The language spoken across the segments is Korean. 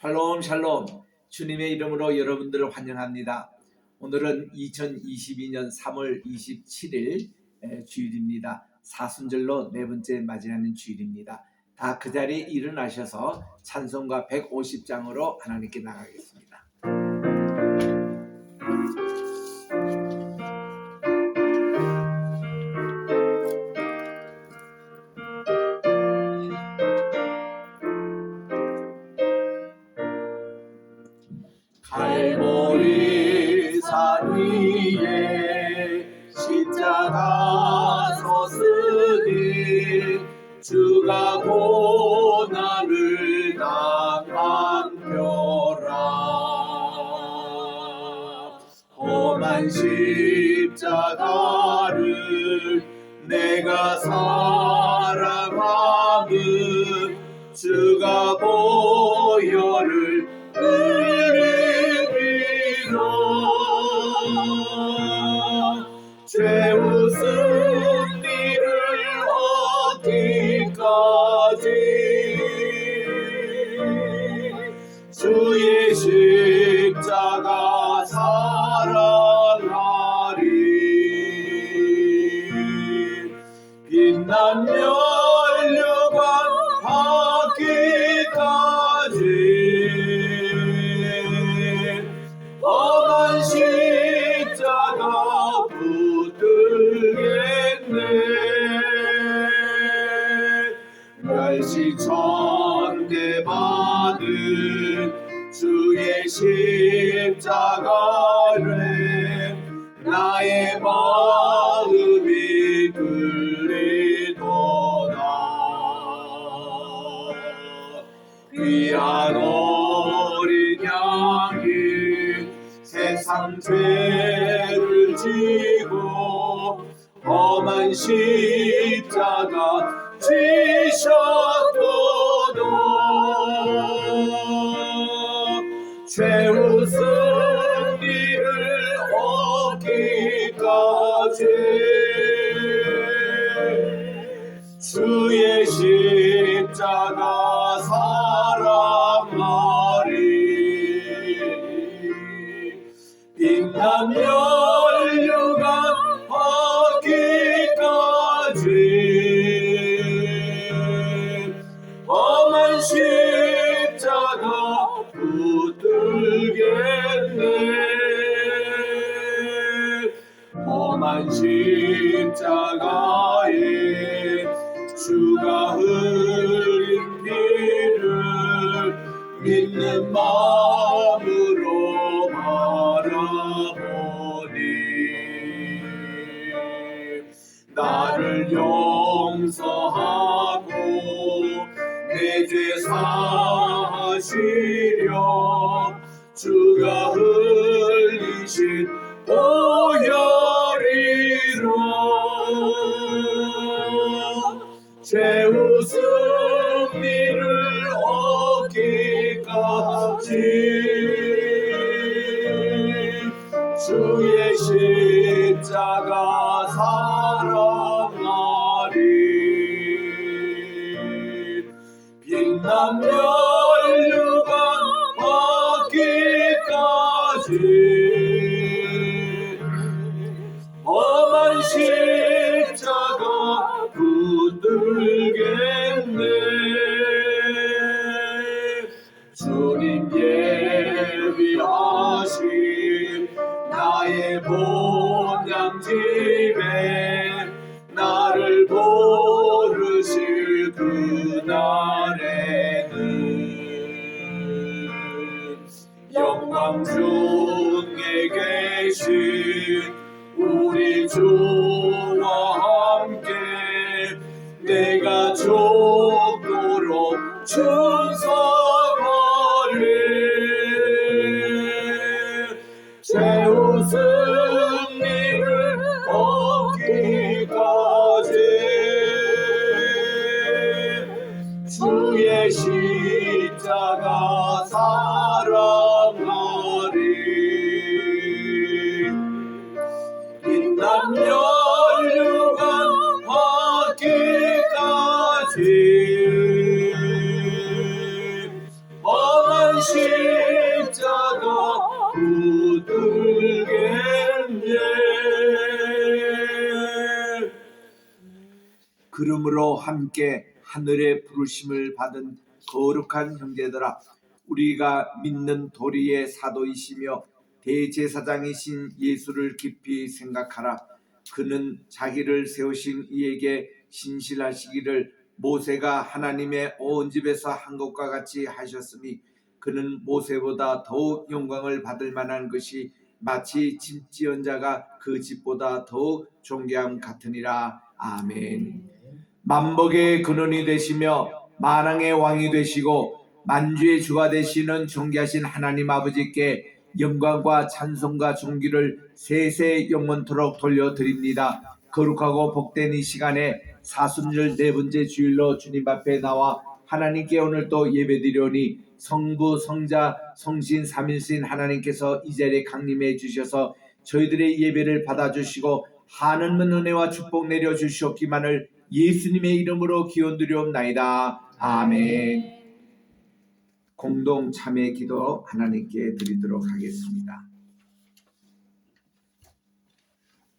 샬롬 샬롬. 주님의 이름으로 여러분들을 환영합니다. 오늘은 2022년 3월 27일 주일입니다. 사순절로 네 번째 맞이하는 주일입니다. 다 그 자리에 일어나셔서 찬송가 150장으로 하나님께 나가겠습니다. 갈보리 산 위에 십자가 섰으니 주가 고난을 당한 표라. 험한 십자가를 내가 사랑함은 주가 보혈을 죄 웃은 이를 얻기까지 주의 십자가 사랑하리. 빛난 면류관 받기까지 험한 십자가 붙들겠네. 멸시천대 받은 주의 십자가를 나의 마음이 끌리도다. 귀한 어린 양이 세상 죄를 지고 험한 십자가 지셨도다. 죄 웃은 이를 얻기까지 주의 십자가 사랑하리. 빛난 면류관 받기까지 험한 십자가 붙들겠네. 험한 십자가에 주가 흘린 피를 믿는 마음으로 바라보니 나를 용서하고 내 죄 사하시려 주가 흘리신 보혈이라. 죄 웃은 이를 얻기까지 주의 십자가 사랑하리. 빛난 면류관 받기까지 험한 십자가 붙들겠네. 주님 예비하신 나의 본향 집에 나를 부르실 그날에는 영광 중에 계신 우리 주와 함께 내가 죽도록 충성하리. 죄 웃은 이를 얻기까지 주의 십자가 사랑하리. 빛난 면류관 받기까지 십자가 붙들겠네. 그러므로 함께 하늘의 부르심을 받은 거룩한 형제들아, 우리가 믿는 도리의 사도이시며 대제사장이신 예수를 깊이 생각하라. 그는 자기를 세우신 이에게 신실하시기를 모세가 하나님의 온 집에서 한 것과 같이 하셨으니, 그는 모세보다 더욱 영광을 받을 만한 것이 마치 집 지은 자가 그 집보다 더욱 존귀함 같으니라. 아멘. 만복의 근원이 되시며 만왕의 왕이 되시고 만주의 주가 되시는 존귀하신 하나님 아버지께 영광과 찬송과 존귀를 세세 영원토록 돌려드립니다. 거룩하고 복된 이 시간에 사순절 네 번째 주일로 주님 앞에 나와 하나님께 오늘 또 예배드리오니, 성부 성자 성신 삼일신 하나님께서 이 자리에 강림해 주셔서 저희들의 예배를 받아주시고 하늘문 은혜와 축복 내려주시옵기만을 예수님의 이름으로 기원드리옵나이다. 아멘. 공동 참회 기도 하나님께 드리도록 하겠습니다.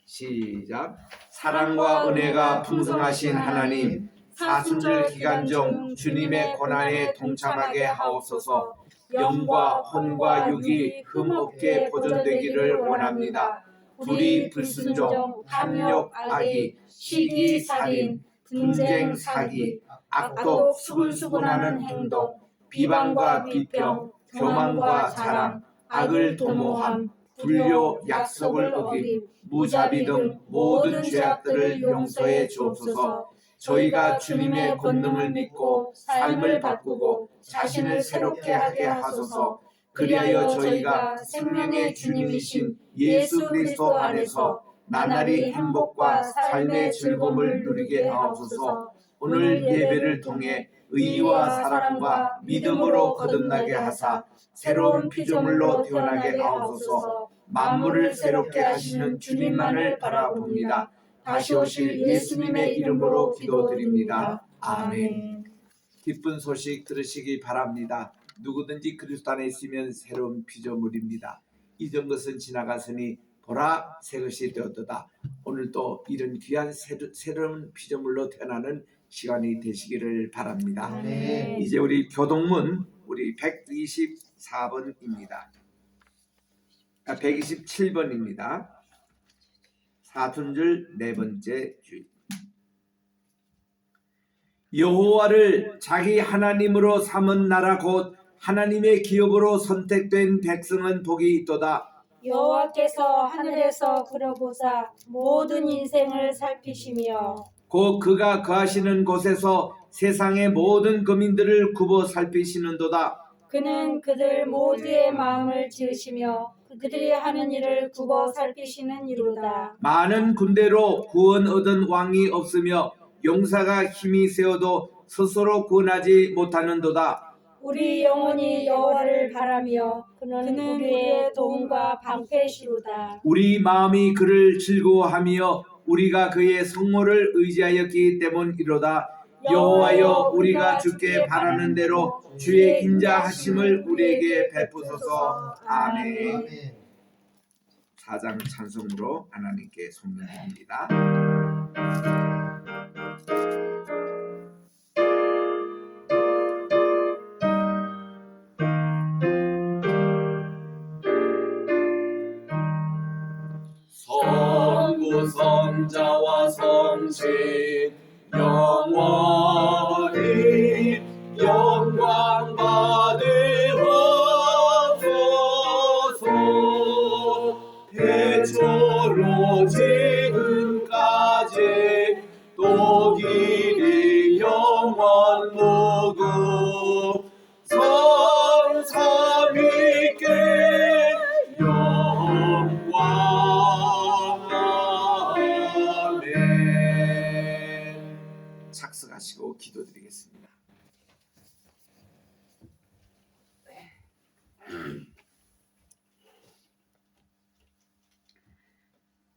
시작. 사랑과 은혜가 풍성하신 하나님, 사순절 기간 중 주님의 고난에 동참하게 하옵소서. 영과 혼과 육이 흠없게 보존되기를 원합니다. 불의, 불순종, 탐욕, 악의, 시기, 살인, 분쟁, 사기, 악독, 수군수군하는 행동, 비방과 비평, 교만과 자랑, 악을 도모함, 불효, 약속을 어김, 무자비 등 모든 죄악들을 용서해 주옵소서. 저희가 주님의 권능을 믿고 삶을 바꾸고 자신을 새롭게 하게 하소서. 그리하여 저희가 생명의 주님이신 예수 그리스도 안에서 나날이 행복과 삶의 즐거움을 누리게 하옵소서. 오늘 예배를 통해 의와 사랑과 믿음으로 거듭나게 하사 새로운 피조물로 태어나게 하옵소서. 만물을 새롭게 하시는 주님만을 바라봅니다. 다시 오실 예수님의 이름으로 기도드립니다. 아멘. 기쁜 소식 들으시기 바랍니다. 누구든지 그리스도 안에 있으면 새로운 피조물입니다. 이전 것은 지나갔으니 보라 새 것이 되었도다. 오늘 또 이런 귀한 새로운 피조물로 태어나는 시간이 되시기를 바랍니다. 아멘. 이제 우리 교동문 우리 124번입니다. 127번입니다. 사순절 네 번째 주일. 여호와를 자기 하나님으로 삼은 나라 곧 하나님의 기업으로 선택된 백성은 복이 있도다. 여호와께서 하늘에서 그려보사 모든 인생을 살피시며 곧 그가 거하시는 곳에서 세상의 모든 거민들을 굽어 살피시는도다. 그는 그들 모두의 마음을 지으시며 그들이 하는 일을 굽어 살피시는 이로다. 많은 군대로 구원 얻은 왕이 없으며 용사가 힘이 세어도 스스로 구원하지 못하는도다. 우리 영혼이 여호와를 바라며 그는 우리의 도움과 방패시로다. 우리 마음이 그를 즐거워하며 우리가 그의 성모를 의지하였기 때문이로다. 여호와여, 우리가 주께 바라는 대로 주의 인자하심을 우리에게 베푸소서. 아멘. 4장 찬송으로 하나님께 송명드립니다. 성부 성자와 성신 영원히 영광 받으옵소서. 태초로 지금까지 또 길이 영원 무궁 성삼위께 영광. 아멘. 착석하시고 기도드리겠습니다.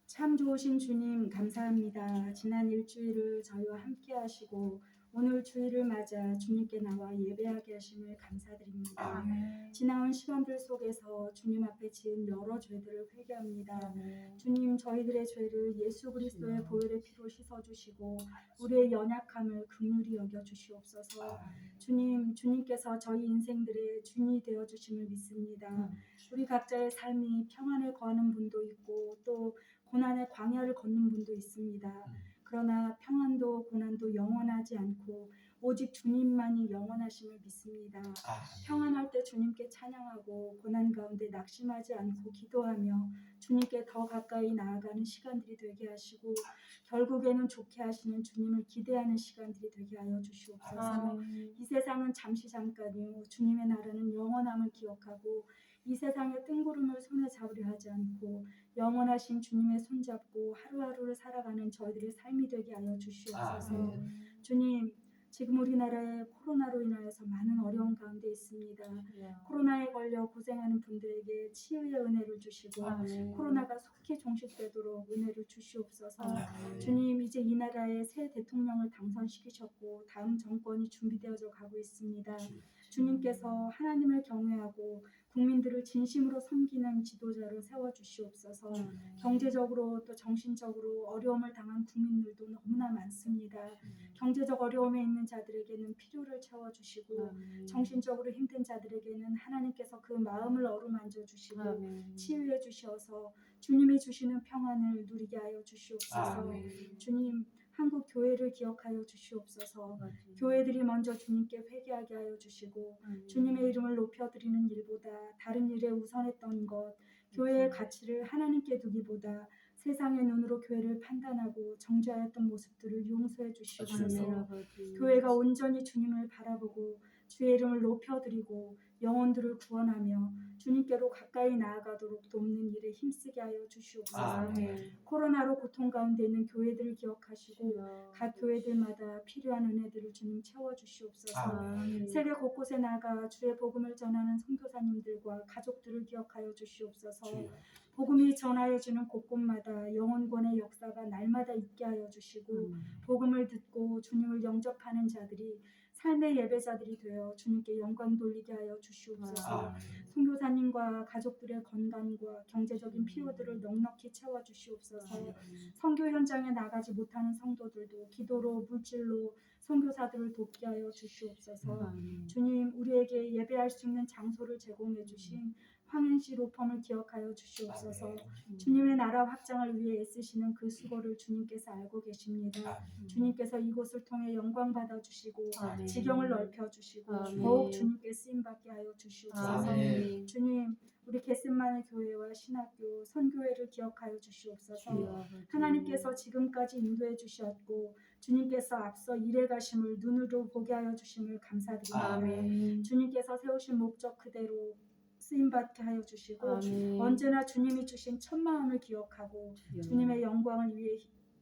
참 좋으신 주님 감사합니다. 지난 일주일을 저희와 함께 하시고 오늘 주일을 맞아 주님께 나와 예배하게 하심을 감사드립니다. 아멘. 지나온 시간들 속에서 주님 앞에 지은 여러 죄들을 회개합니다. 아멘. 주님, 저희들의 죄를 예수 그리스도의 보혈의 피로 씻어주시고 우리의 연약함을 긍휼히 여겨주시옵소서. 주님, 주님께서 저희 인생들의 주인이 되어주심을 믿습니다. 우리 각자의 삶이 평안에 거하는 분도 있고 또 고난의 광야를 걷는 분도 있습니다. 그러나 평안도 고난도 영원하지 않고 오직 주님만이 영원하심을 믿습니다. 평안할 때 주님께 찬양하고 고난 가운데 낙심하지 않고 기도하며 주님께 더 가까이 나아가는 시간들이 되게 하시고 결국에는 좋게 하시는 주님을 기대하는 시간들이 되게 하여 주시옵소서. 아멘. 이 세상은 잠시 잠깐이요 주님의 나라는 영원함을 기억하고 이 세상의 뜬구름을 손에 잡으려 하지 않고 영원하신 주님의 손잡고 하루하루를 살아가는 저희들의 삶이 되게 하여 주시옵소서. 아멘. 주님, 지금 우리나라에 코로나로 인하여서 많은 어려움 가운데 있습니다. 코로나에 걸려 고생하는 분들에게 치유의 은혜를 주시고 아멘. 코로나가 속히 종식되도록 은혜를 주시옵소서. 아멘. 주님, 이제 이 나라에 새 대통령을 당선시키셨고 다음 정권이 준비되어져 가고 있습니다. 주님께서 하나님을 경외하고 국민들을 진심으로 섬기는 지도자를 세워주시옵소서. 경제적으로 또 정신적으로 어려움을 당한 국민들도 너무나 많습니다. 경제적 어려움에 있는 자들에게는 필요를 채워주시고 정신적으로 힘든 자들에게는 하나님께서 그 마음을 어루만져 주시고 치유해 주셔서 주님이 주시는 평안을 누리게 하여 주시옵소서. 아멘. 주님, 한국 교회를 기억하여 주시옵소서. 교회들이 먼저 주님께 회개하게 하여 주시고 주님의 이름을 높여드리는 일보다 다른 일에 우선했던 것, 교회의 가치를 하나님께 두기보다 세상의 눈으로 교회를 판단하고 정죄하였던 모습들을 용서해 주시옵소서. 교회가 온전히 주님을 바라보고 주의 이름을 높여드리고 영혼들을 구원하며 주님께로 가까이 나아가도록 돕는 일에 힘쓰게 하여 주시옵소서. 아멘. 코로나로 고통 가운데 있는 교회들을 기억하시고 각 교회들마다 필요한 은혜들을 주님 채워주시옵소서. 아멘. 세계 곳곳에 나가 주의 복음을 전하는 선교사님들과 가족들을 기억하여 주시옵소서. 주여. 복음이 전하여지는 곳곳마다 영혼권의 역사가 날마다 있게 하여 주시고 복음을 듣고 주님을 영접하는 자들이 삶의 예배자들이 되어 주님께 영광 돌리게 하여 주시옵소서. 아멘. 선교사님과 가족들의 건강과 경제적인 필요들을 넉넉히 채워주시옵소서. 선교 현장에 나가지 못하는 성도들도 기도로 물질로 선교사들을 돕게 하여 주시옵소서. 주님, 우리에게 예배할 수 있는 장소를 제공해 주신 황인시 로펌을 기억하여 주시옵소서. 주님의 나라 확장을 위해 애쓰시는 그 수고를 주님께서 알고 계십니다. 주님께서 이곳을 통해 영광 받아 주시고 아멘. 지경을 넓혀 주시고 아멘. 더욱 주님께 쓰임 받게 하여 주시옵소서. 아멘. 주님, 우리 겟세마네 교회와 신학교, 선교회를 기억하여 주시옵소서. 하나님께서 지금까지 인도해 주셨고 주님께서 앞서 일해 가심을 눈으로 보게 하여 주심을 감사드립니다. 아멘. 주님께서 세우신 목적 그대로 쓰임받게 하여 주시고 아멘. 언제나 주님이 주신 첫 마음을 기억하고 주님의 영광을 위해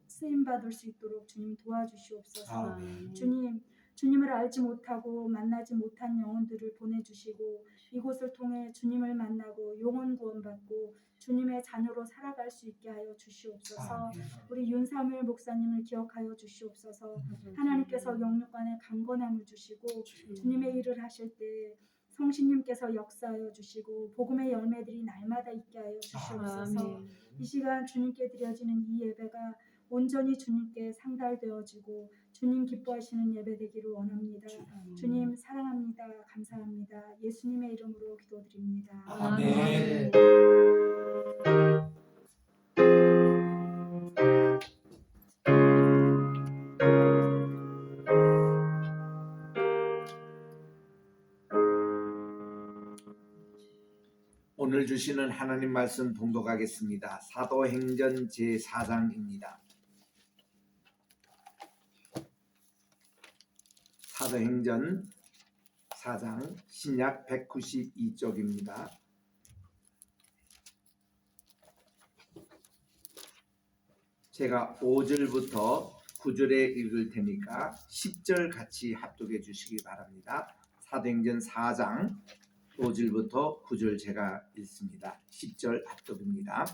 쓰임받을 수 있도록 주님 도와주시옵소서. 아멘. 주님, 주님을 알지 못하고 만나지 못한 영혼들을 보내주시고 이곳을 통해 주님을 만나고 영혼 구원받고 주님의 자녀로 살아갈 수 있게 하여 주시옵소서. 아멘. 우리 윤사무엘 목사님을 기억하여 주시옵소서. 하나님께서 영육간에 강건함을 주시고 주님의 일을 하실 때 성신님께서 역사하여 주시고 복음의 열매들이 날마다 있게 하여 주시옵소서. 이 시간 주님께 드려지는 이 예배가 온전히 주님께 상달되어지고 주님 기뻐하시는 예배 되기를 원합니다. 주님 사랑합니다. 감사합니다. 예수님의 이름으로 기도드립니다. 아멘. 오늘 주시는 하나님 말씀 봉독하겠습니다. 사도행전 제4장입니다. 사도행전 4장 신약 192쪽입니다. 제가 5절부터 9절에 읽을 테니까 10절 같이 합독해 주시기 바랍니다. 사도행전 4장 5절부터 9절 제가 읽습니다. 10절 합독입니다.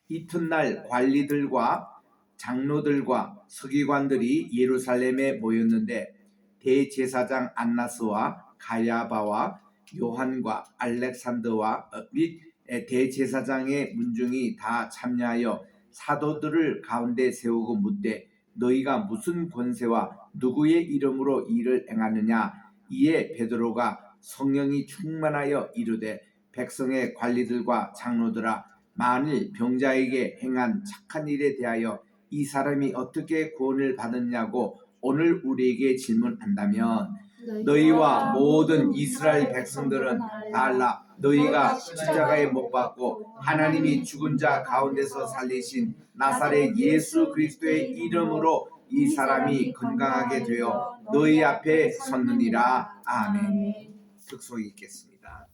이튿날 관리들과 장로들과 서기관들이 예루살렘에 모였는데 대제사장 안나스와 가야바와 요한과 알렉산더와 및 대제사장의 문중이 다 참여하여 사도들을 가운데 세우고 묻되 너희가 무슨 권세와 누구의 이름으로 일을 행하느냐. 이에 베드로가 성령이 충만하여 이르되 백성의 관리들과 장로들아, 만일 병자에게 행한 착한 일에 대하여 이 사람이 어떻게 구원을 받았냐고 오늘 우리에게 질문한다면 너희와 모든 이스라엘 백성들은 다 알라. 너희가 십자가에 못 박고 하나님이 죽은 자 가운데서 살리신 나사렛 예수 그리스도의 이름으로 이 사람이 건강하게 되어 너희 앞에 섰느니라. 아멘. 특송 읽겠습니다.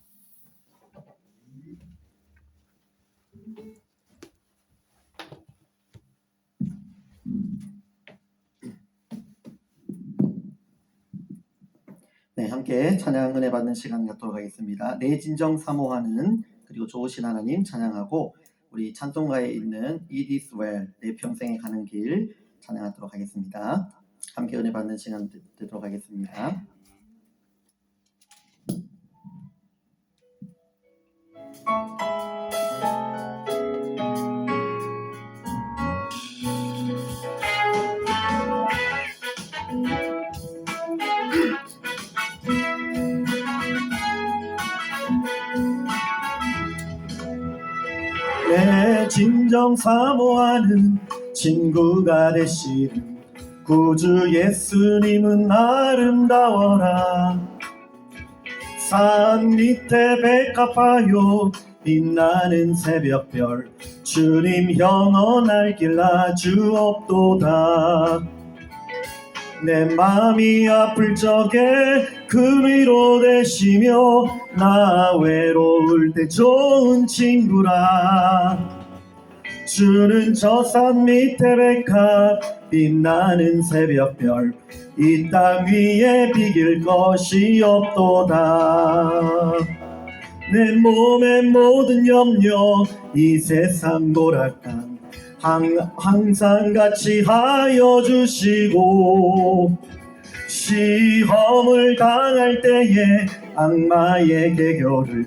네, 함께 찬양 은혜 받는 시간 갖도록 하겠습니다. 내 진정 사모하는 그리고 좋으신 하나님 찬양하고 우리 찬송가에 있는 It is well 내 평생에 가는 길 찬양하도록 하겠습니다. 함께 은혜 받는 시간 되도록 하겠습니다. 내 진정 사모하는 친구가 되시는 구주 예수님은 아름다워라. 산 밑에 백합화요 빛나는 새벽별 주님 영원할 길 아주 없도다. 내 맘이 아플 적에 그 위로 되시며 나 외로울 때 좋은 친구라. 주는 저 산 밑에 백합 빛나는 새벽별 이 땅 위에 비길 것이 없도다. 내 몸의 모든 염려 이 세상 고락감 항상 같이 하여 주시고 시험을 당할 때에 악마의 계교를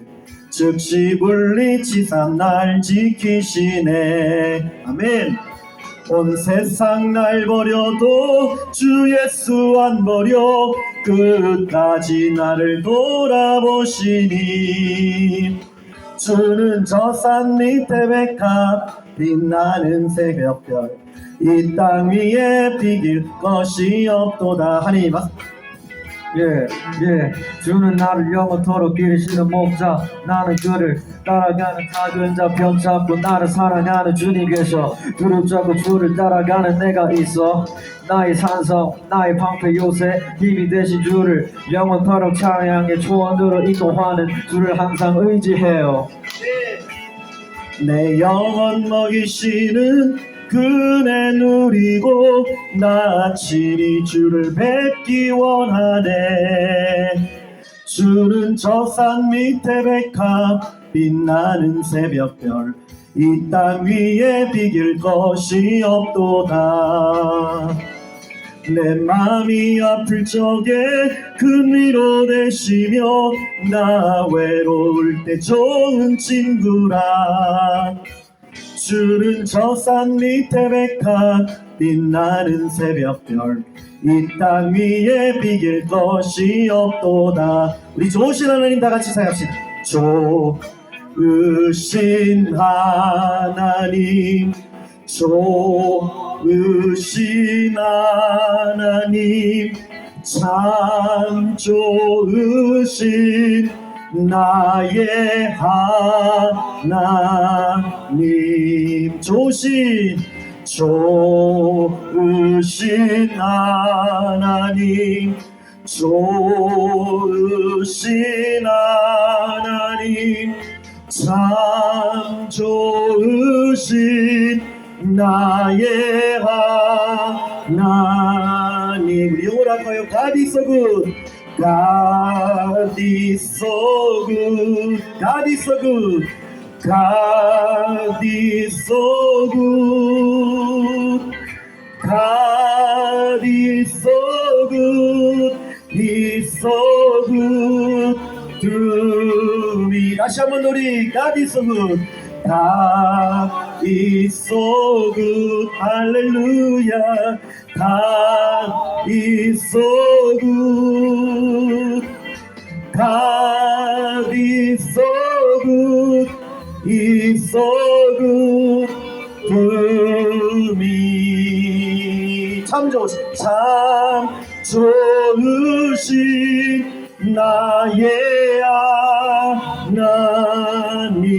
즉시 물리치사 날 지키시네. 아멘. 온 세상 날 버려도 주 예수 안 버려 끝까지 나를 돌아보시니. 주는 저 산 밑에 백합 빛나는 새벽별 이 땅 위에 비길 것이 없도다. 하나님 주는 나를 영원토록 기르시는 목자. 나는 그를 따라가는 작은 자 병잡고 나를 사랑하는 주님 계셔. 두렵 잡고 주를 따라가는 내가 있어. 나의 산성 나의 방패 요새 힘이 되신 주를 영원토록 찬양의 초원으로 인도하는 주를 항상 의지해요. 내 영혼 먹이시는 그네 누리고 나 친히 주를 뵙기 원하네. 주는 저 산 밑에 백합 빛나는 새벽별 이 땅 위에 비길 것이 없도다. 내 맘이 아플 적에 큰 위로 되시며 나 외로울 때 좋은 친구라. 주는 저 산 밑에 백합 빛나는 새벽별 이 땅 위에 비길 것이 없도다. 우리 좋으신 하나님 다 같이 사용합시다. 좋으신 하나님 좋으신 하나님 참 좋으신 나의 하나님. 좋으신 하나님 좋으신 하나님 참 좋으신 나의 하나님. 우리 영어로 할까요? God is so good. God is so good. God is so good. God is so good. God is so good. so good to me. 다시 한번 우리 God is so good. God is so good. Hallelujah. God is so good. God is so good. He's so good to me. 참 좋으신 나의 하나님.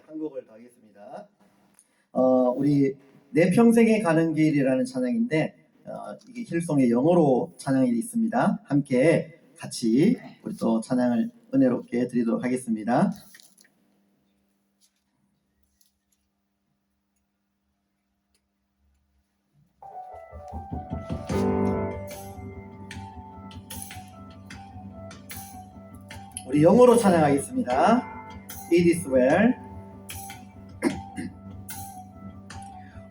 한 곡을 더 하겠습니다. 우리 내 평생에 가는 길이라는 찬양인데 이게 힐송의 영어로 찬양이 있습니다. 함께 같이 우리 또 찬양을 은혜롭게 드리도록 하겠습니다. 우리 영어로 찬양하겠습니다. It is well.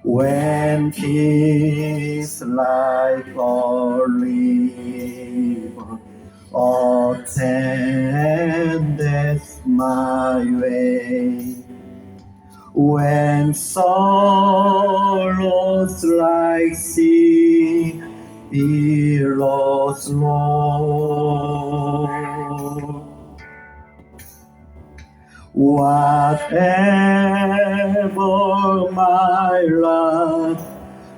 When peace like a river attendeth my way, when sorrows like sea billows roll, whatever my lot,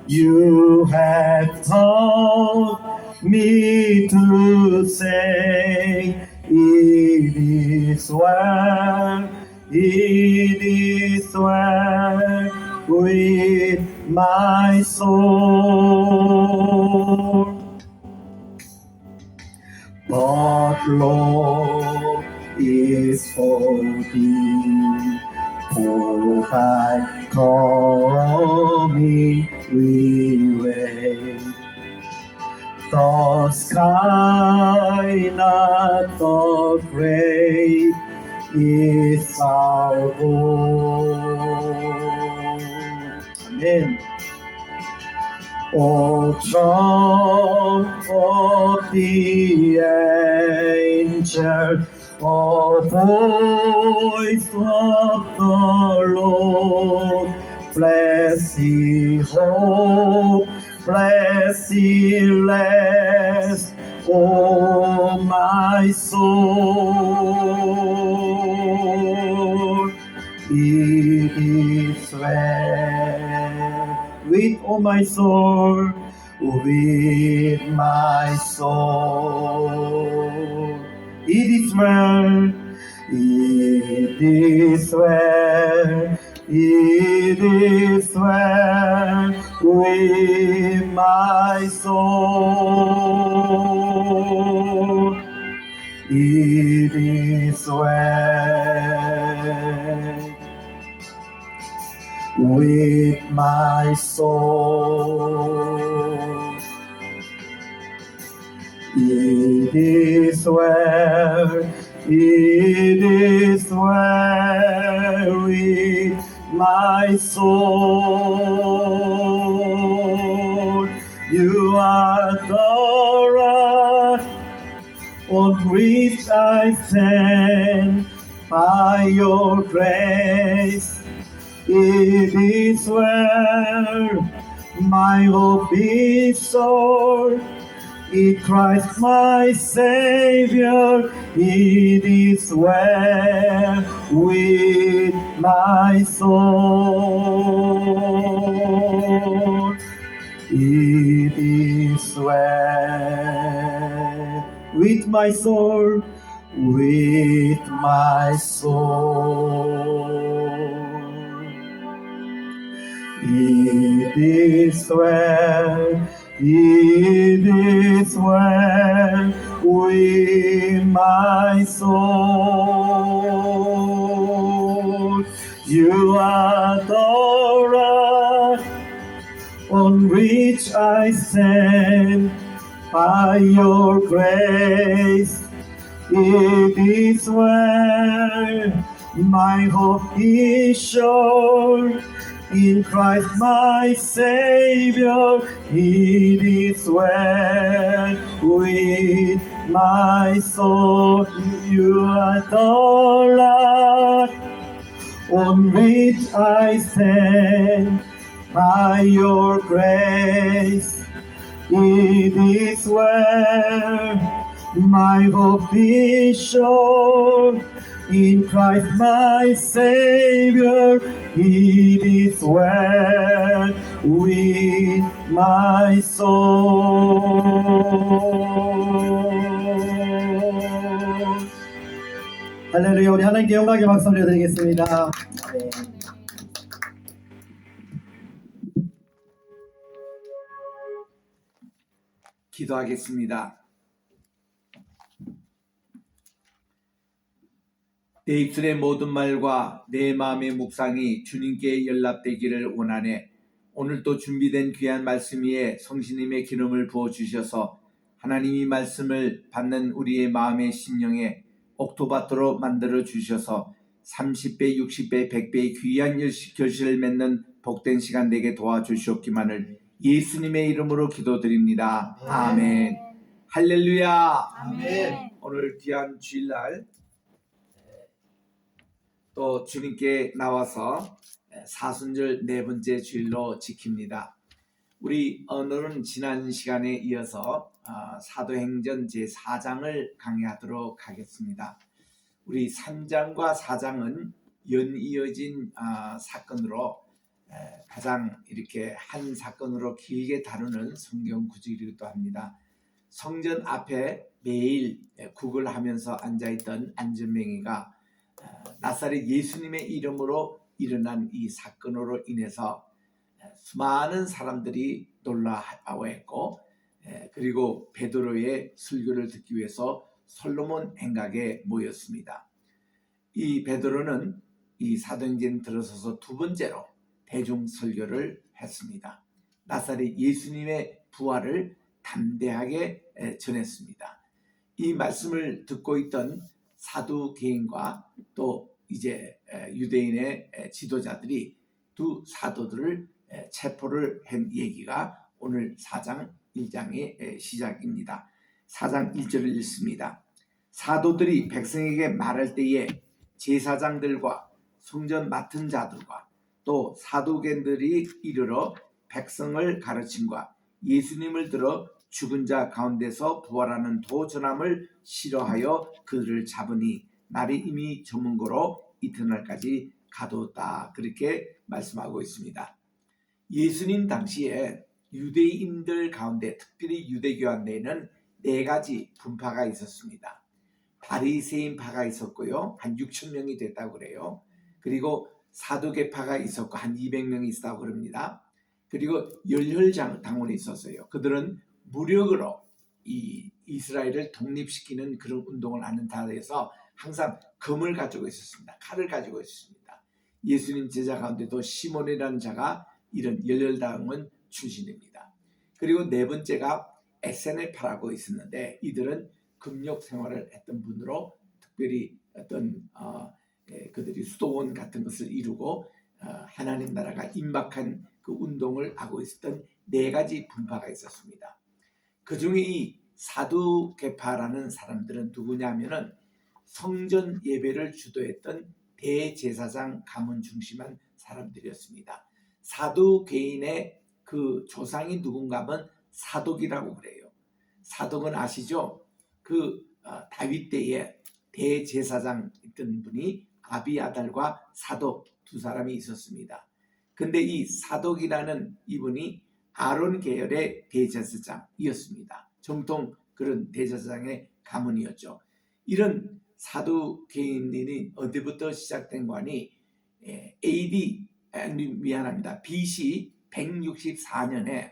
you have taught me to say, it is well, it is well with my soul. But Lord is for thee, for thy coming we wait. The sky not afraid is our hope. Amen. O trump of the angel, O voice of the Lord, bless ye hope, bless ye rest, O my soul. It is well with all my soul, with my soul. It is well, it is well, it is well with my soul. It is well with my soul. It is well, it is well with my soul. You are the rock on which I stand, by your grace. It is well, my hope is sure in Christ my Savior. It is well with my soul. It is well with my soul, with my soul. It is well, it is well with my soul. You are the rock on which I stand, by your grace. It is well, my hope is sure. In Christ my Savior, it is well with my soul. You are the light on which I stand by your grace. It is well, my hope is sure. In Christ my Savior, it is well with my soul. 할렐루야. 우리 하나님께 영광의 박수 올려드리겠습니다. 아멘. 기도하겠습니다. 내 입술의 모든 말과 내 마음의 묵상이 주님께 연락되기를 원하네. 오늘도 준비된 귀한 말씀 위에 성신님의 기름을 부어주셔서 하나님이 말씀을 받는 우리의 마음의 심령에 옥토바토로 만들어 주셔서 30배, 60배, 100배의 귀한 결실을 맺는 복된 시간 되게 도와주시옵기만을 예수님의 이름으로 기도드립니다. 아멘. 할렐루야. 아멘. 오늘 귀한 주일날 또 주님께 나와서 사순절 네 번째 주일로 지킵니다. 우리 오늘은 지난 시간에 이어서 사도행전 제4장을 강의하도록 하겠습니다. 우리 3장과 4장은 연이어진 사건으로 가장 이렇게 한 사건으로 길게 다루는 성경 구절이기도 합니다. 성전 앞에 매일 구걸하면서 앉아있던 안전뱅이가 나사렛 예수님의 이름으로 일어난 이 사건으로 인해서 수많은 사람들이 놀라워했고, 그리고 베드로의 설교를 듣기 위해서 솔로몬 행각에 모였습니다. 이 베드로는 이 사도행전 들어서서 두 번째로 대중 설교를 했습니다. 나사렛 예수님의 부활을 담대하게 전했습니다. 이 말씀을 듣고 있던 사두개인과 또 이제 유대인의 지도자들이 두 사도들을 체포를 한 얘기가 오늘 4장 1장의 시작입니다. 4장 1절을 읽습니다. 사도들이 백성에게 말할 때에 제사장들과 성전 맡은 자들과 또 사두개인들이 이르러 백성을 가르침과 예수님을 들어 죽은 자 가운데서 부활하는 도 전함을 싫어하여 그들을 잡으니 날이 이미 저문 거로 이튿날까지 가두었다. 그렇게 말씀하고 있습니다. 예수님 당시에 유대인들 가운데 특별히 유대교 내에는 네 가지 분파가 있었습니다. 바리새인파가 있었고요. 한 6천 명이 됐다고 그래요. 그리고 사두개파가 있었고 한 200명이 있었다고 그럽니다. 그리고 열혈당원이 있었어요. 그들은 무력으로 이 이스라엘을 독립시키는 그런 운동을 하는 타에서 항상 검을 가지고 있었습니다. 칼을 가지고 있었습니다. 예수님 제자 가운데도 시몬이라는 자가 이런 열혈당원 출신입니다. 그리고 네 번째가 에세네파라고 있었는데 이들은 금욕 생활을 했던 분으로 특별히 어떤 그들이 수도원 같은 것을 이루고 하나님 나라가 임박한 그 운동을 하고 있었던 네 가지 분파가 있었습니다. 그 중에 이 사두개파라는 사람들은 누구냐면은 성전 예배를 주도했던 대제사장 가문 중심한 사람들이었습니다. 사두개인의 그 조상이 누군가 하면 사독이라고 그래요. 사독은 아시죠? 그 다윗 때에 대제사장 있던 분이 아비아달과 사독 두 사람이 있었습니다. 근데 이 사독이라는 이분이 아론 계열의 대제사장이었습니다. 정통 그런 대제사장의 가문이었죠. 이런 사두개인이 어디부터 시작된 거니 BC 164년에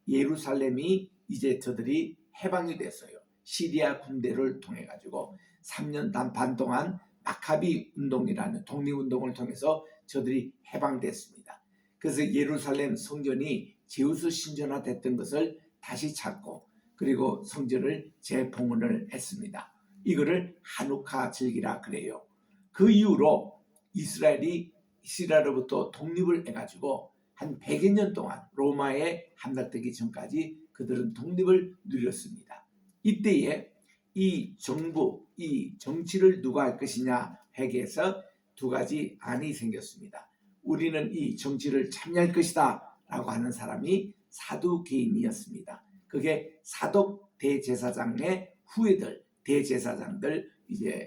예루살렘이 이제 저들이 해방이 됐어요. 시리아 군대를 통해 가지고 3년 반 동안 마카비 운동이라는 독립운동을 통해서 저들이 해방됐습니다. 그래서 예루살렘 성전이 제우스 신전화됐던 것을 다시 찾고 그리고 성전을 재봉헌을 했습니다. 이거를 하누카 절기라 그래요. 그 이후로 이스라엘이 시리아로부터 독립을 해가지고 한 100여 년 동안 로마에 함락되기 전까지 그들은 독립을 누렸습니다. 이때에 이 정부, 이 정치를 누가 할 것이냐 회개해서 두 가지 안이 생겼습니다. 우리는 이 정치를 참여할 것이다 라고 하는 사람이 사두개인이었습니다. 그게 사독 대제사장의 후예들, 대제사장들 이제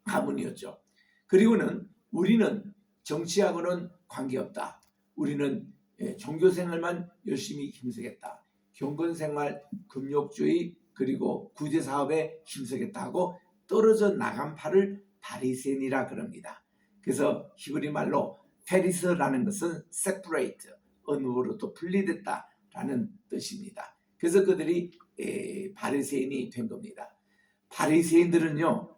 가문이었죠. 그리고는 우리는 정치하고는 관계없다. 우리는 종교생활만 열심히 힘쓰겠다. 경건생활, 금욕주의 그리고 구제사업에 힘쓰겠다 하고 떨어져 나간 파를 바리새인이라 그럽니다. 그래서 히브리 말로 페리스라는 것은 separate, 어느로부터 분리됐다라는 뜻입니다. 그래서 그들이 바리새인이 된 겁니다. 바리새인들은요,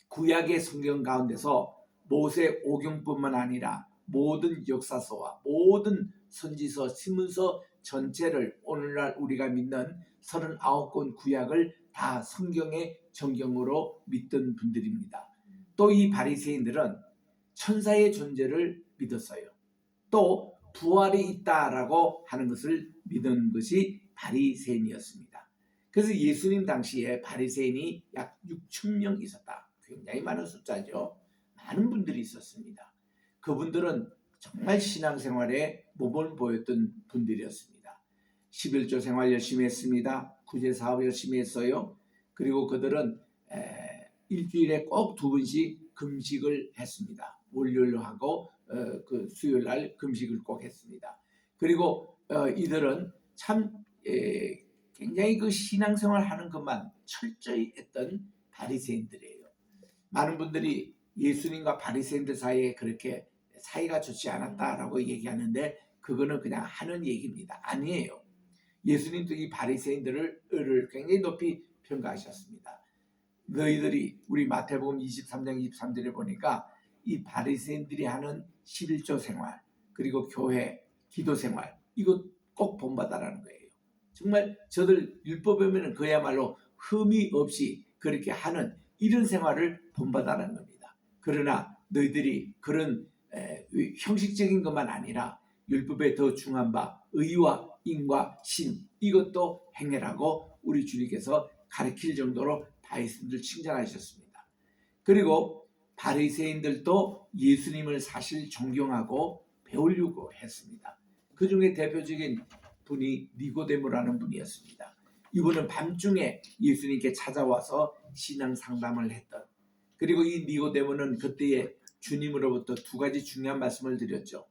구약의 성경 가운데서 모세 오경뿐만 아니라 모든 역사서와 모든 선지서, 신문서 전체를 오늘날 우리가 믿는 39권 구약을 다 성경의 정경으로 믿던 분들입니다. 또 이 바리새인들은 천사의 존재를 믿었어요. 또 부활이 있다라고 하는 것을 믿은 것이 바리새인이었습니다. 그래서 예수님 당시에 바리새인이 약 6천 명 있었다. 굉장히 많은 숫자죠. 많은 분들이 있었습니다. 그분들은 정말 신앙생활에 몸을 보였던 분들이었습니다. 11조 생활 열심히 했습니다. 구제사업 열심히 했어요. 그리고 그들은 일주일에 꼭 2번씩 금식을 했습니다. 월요일로 하고 그 수요일날 금식을 꼭 했습니다. 그리고 이들은 참 굉장히 그 신앙생활 하는 것만 철저히 했던 바리새인들이에요. 많은 분들이 예수님과 바리새인들 사이에 그렇게 사이가 좋지 않았다라고 얘기하는데 그거는 그냥 하는 얘기입니다. 아니에요. 예수님도 이 바리새인들을 굉장히 높이 평가하셨습니다. 너희들이 우리 마태복음 23장 23절에 보니까 이 바리새인들이 하는 11조 생활 그리고 교회, 기도 생활 이거 꼭 본받아라는 거예요. 정말 저들 율법에 보면 그야말로 흠이 없이 그렇게 하는 이런 생활을 본받아라는 겁니다. 그러나 너희들이 그런 형식적인 것만 아니라 율법에 더 중한 바 의와 인과 신 이것도 행해라고 우리 주님께서 가르칠 정도로 바리새인들 칭찬하셨습니다. 그리고 바리새인들도 예수님을 사실 존경하고 배우려고 했습니다. 그 중에 대표적인 분이 니고데모라는 분이었습니다. 이분은 밤중에 예수님께 찾아와서 신앙 상담을 했던, 그리고 이 니고데모는 그때에 주님으로부터 2가지 중요한 말씀을 드렸죠.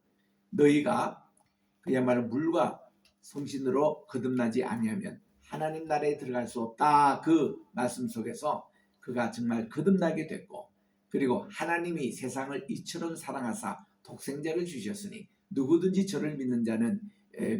너희가 그야말로 물과 성신으로 거듭나지 아니하면 하나님 나라에 들어갈 수 없다. 그 말씀 속에서 그가 정말 거듭나게 됐고, 그리고 하나님이 세상을 이처럼 사랑하사 독생자를 주셨으니 누구든지 저를 믿는 자는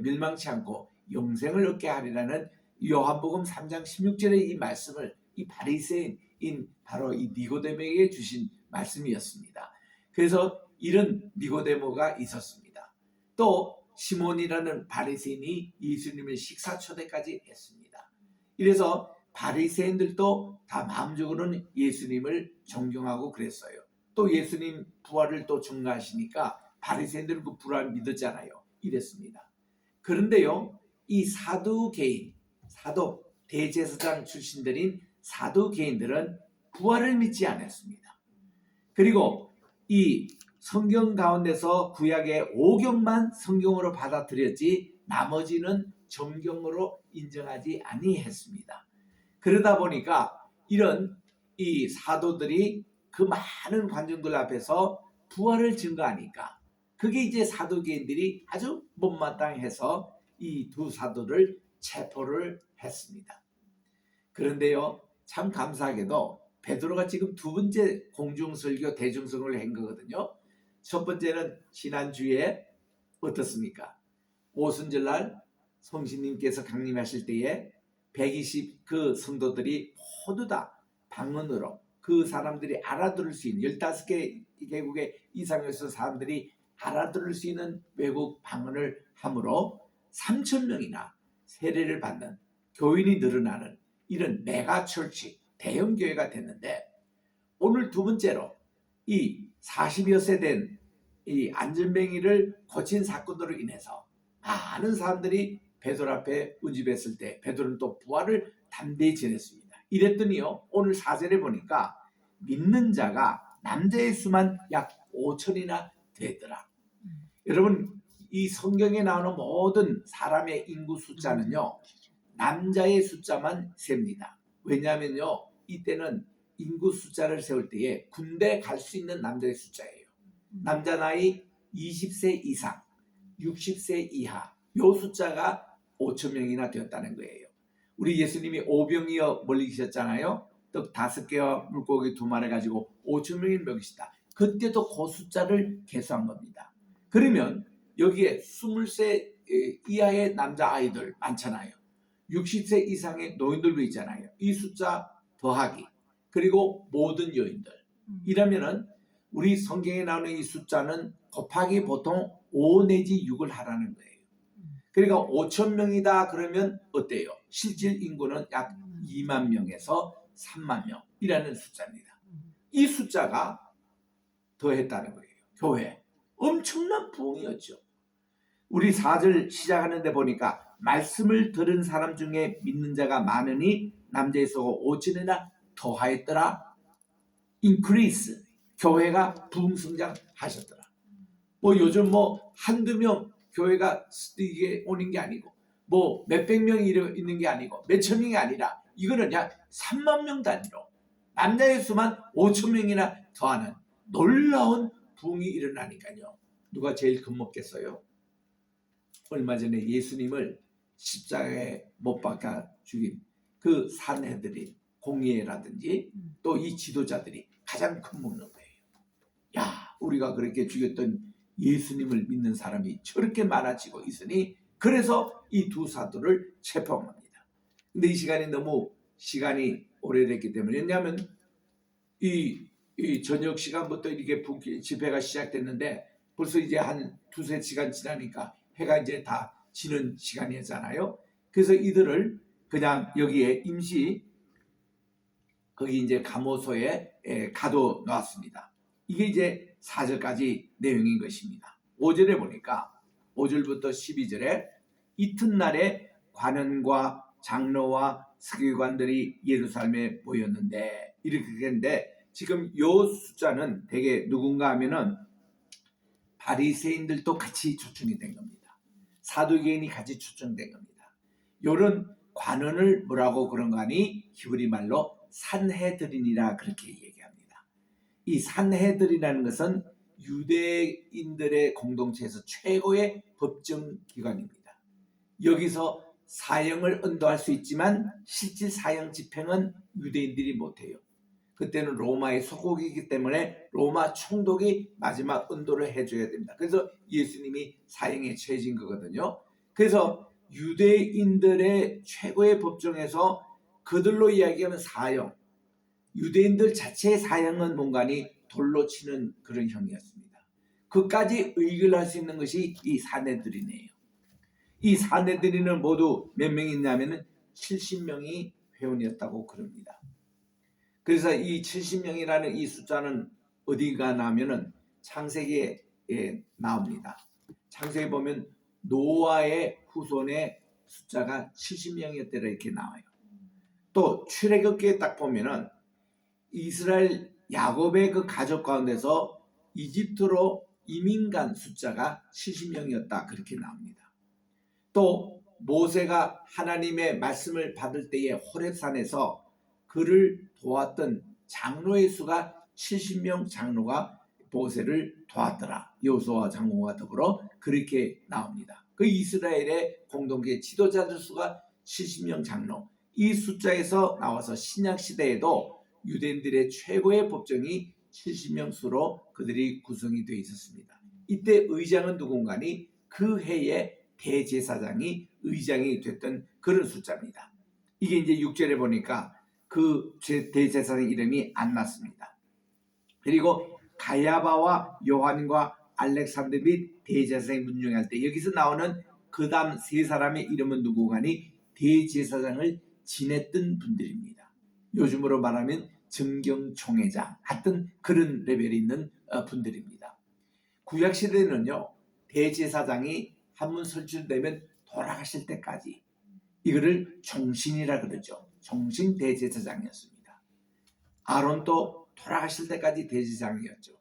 멸망치 않고 영생을 얻게 하리라는 요한복음 3장 16절의 이 말씀을 이 바리새인인 바로 이 니고데모에게 주신 말씀이었습니다. 그래서 이런 니고데모가 있었습니다. 또 시몬이라는 바리새인이 예수님을 식사 초대까지 했습니다. 이래서 바리새인들도 다 마음적으로는 예수님을 존경하고 그랬어요. 또 예수님 부활을 또 증거하시니까 바리새인들은 그 부활을 믿었잖아요. 이랬습니다. 그런데요, 이 사두개인, 사독 대제사장 출신들인 사두개인들은 부활을 믿지 않았습니다. 그리고 이 성경 가운데서 구약의 5경만 성경으로 받아들였지 나머지는 정경으로 인정하지 아니했습니다. 그러다 보니까 이런 이 사도들이 그 많은 관중들 앞에서 부활을 증거하니까 그게 이제 사두개인들이 아주 못마땅해서 이 2 사도를 체포를 했습니다. 그런데요, 참 감사하게도 베드로가 지금 2번째 공중설교 대중성을 한 거거든요. 첫 번째는 지난주에 어떻습니까? 오순절날 성신님께서 강림하실 때에 120 그 성도들이 모두 다 방언으로 그 사람들이 알아들을 수 있는 15개 개국의 이상에서 사람들이 알아들을 수 있는 외국 방언을 함으로 3,000명이나 세례를 받는 교인이 늘어나는 이런 메가 철치 대형 교회가 됐는데 오늘 두 번째로 이 40여 세 된 이 안전뱅이를 고친 사건으로 인해서 많은 사람들이 베드로 앞에 운집했을 때 베드로는 또 부활을 담대히 전했습니다. 이랬더니요 오늘 4절에 보니까 믿는 자가 남자의 수만 약 5천이나 되더라. 여러분 이 성경에 나오는 모든 사람의 인구 숫자는요 남자의 숫자만 셉니다. 왜냐하면요 이때는 인구 숫자를 세울 때에 군대 갈 수 있는 남자의 숫자예요. 남자 나이 20세 이상 60세 이하 요 숫자가 5천 명이나 되었다는 거예요. 우리 예수님이 오병이어 멀리계셨잖아요. 떡 5개와 물고기 2마리 가지고 5천 명을 먹이시다. 그때도 그 숫자를 계수한 겁니다. 그러면 여기에 20세 이하의 남자아이들 많잖아요. 60세 이상의 노인들도 있잖아요. 이 숫자 더하기 그리고 모든 여인들 이라면은 우리 성경에 나오는 이 숫자는 곱하기 보통 5 내지 6을 하라는 거예요. 그러니까 5천 명이다 그러면 어때요? 실질 인구는 약 2만 명에서 3만 명이라는 숫자입니다. 이 숫자가 더했다는 거예요. 교회. 엄청난 부흥이었죠. 우리 4절 시작하는데 보니까 말씀을 들은 사람 중에 믿는 자가 많으니 남자에서 5천이나 더하였더라. increase. 교회가 부흥성장하셨더라. 뭐 요즘 뭐 한두 명 교회가 이게 오는 게 아니고 뭐 몇백 명이 있는 게 아니고 몇천 명이 아니라 이거는 약 3만 명 단위로 남자의 수만 5천 명이나 더하는 놀라운 부흥이 일어나니까요. 누가 제일 겁먹겠어요? 얼마 전에 예수님을 십자가에 못 박아 죽인 그 산헤드린 공예라든지 또 이 지도자들이 가장 겁먹는 거예요. 야, 우리가 그렇게 죽였던 예수님을 믿는 사람이 저렇게 많아지고 있으니 그래서 이 두 사도를 체포합니다. 근데 이 시간이 너무 시간이 오래됐기 때문에 왜냐하면 이 저녁 시간부터 이렇게 집회가 시작됐는데 벌써 이제 한 2-3시간 지나니까 해가 이제 다 지는 시간이었잖아요. 그래서 이들을 그냥 여기에 임시 거기 이제 감호소에 가둬 놨습니다. 이게 이제 4절까지 내용인 것입니다. 5절에 보니까 5절부터 12절에 이튿날에 관원과 장로와 서기관들이 예루살렘에 모였는데 이렇게 했는데 지금 요 숫자는 대개 누군가 하면은 바리새인들도 같이 초청이 된 겁니다. 사두개인이 같이 초청된 겁니다. 요런 관원을 뭐라고 그런가 하니 히브리 말로 산헤드린이라 그렇게 얘기합니다. 이 산헤드린이라는 것은 유대인들의 공동체에서 최고의 법정기관입니다. 여기서 사형을 언도할 수 있지만 실질 사형 집행은 유대인들이 못해요. 그때는 로마의 소국이기 때문에 로마 총독이 마지막 언도를 해줘야 됩니다. 그래서 예수님이 사형에 처해진 거거든요. 그래서 유대인들의 최고의 법정에서 그들로 이야기하면 사형, 유대인들 자체의 사형은 뭔가니 돌로 치는 그런 형이었습니다. 그까지 의결할 수 있는 것이 이 산헤드린이에요. 이 산헤드린은 모두 몇 명이 있냐면 70명이 회원이었다고 그럽니다. 그래서 이 70명이라는 이 숫자는 어디가 나오면은 창세기에 나옵니다. 창세기에 보면 노아의 후손의 숫자가 70명이었더라 이렇게 나와요. 또 출애굽기에 딱 보면은 이스라엘 야곱의 그 가족 가운데서 이집트로 이민 간 숫자가 70명이었다 그렇게 나옵니다. 또 모세가 하나님의 말씀을 받을 때에 호렙산에서 그를 도왔던 장로의 수가 70명 장로가 모세를 도왔더라. 여호수아와 장로와 더불어 그렇게 나옵니다. 그 이스라엘의 공동체 지도자들 수가 70명 장로. 이 숫자에서 나와서 신약 시대에도 유대인들의 최고의 법정이 70명 수로 그들이 구성이 되어 있었습니다. 이때 의장은 누군가니 그 해에 대제사장이 의장이 됐던 그런 숫자입니다. 이게 이제 6절에 보니까 그 대제사장 이름이 안 났습니다. 그리고 가야바와 요한과 알렉산더 및 대제사장이 문중할 때 여기서 나오는 그 다음 세 사람의 이름은 누구가니 대제사장을 지냈던 분들입니다. 요즘으로 말하면 정경총회장 하여튼 그런 레벨이 있는 분들입니다. 구약시대는요, 대제사장이 한번 선출되면 돌아가실 때까지 이거를 종신이라 그러죠. 종신 대제사장이었습니다. 아론도 돌아가실 때까지 대제사장이었죠.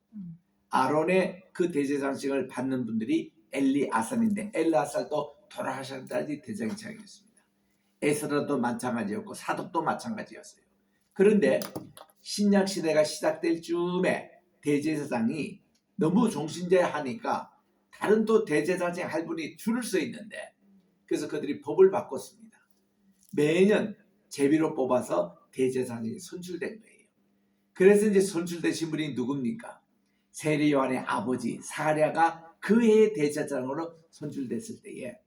아론의 그 대제사장직을 받는 분들이 엘리아살인데 엘리아살도 돌아가실 때까지 대제사장이었습니다. 에스라도 마찬가지였고 사독도 마찬가지였어요. 그런데 신약 시대가 시작될 즈음에 대제사장이 너무 종신제하니까 다른 또 대제사장 할 분이 줄을 서 있는데 그래서 그들이 법을 바꿨습니다. 매년 제비로 뽑아서 대제사장이 선출된 거예요. 그래서 이제 선출되신 분이 누굽니까? 세례 요한의 아버지 사가랴가 그 해의 대제사장으로 선출됐을 때에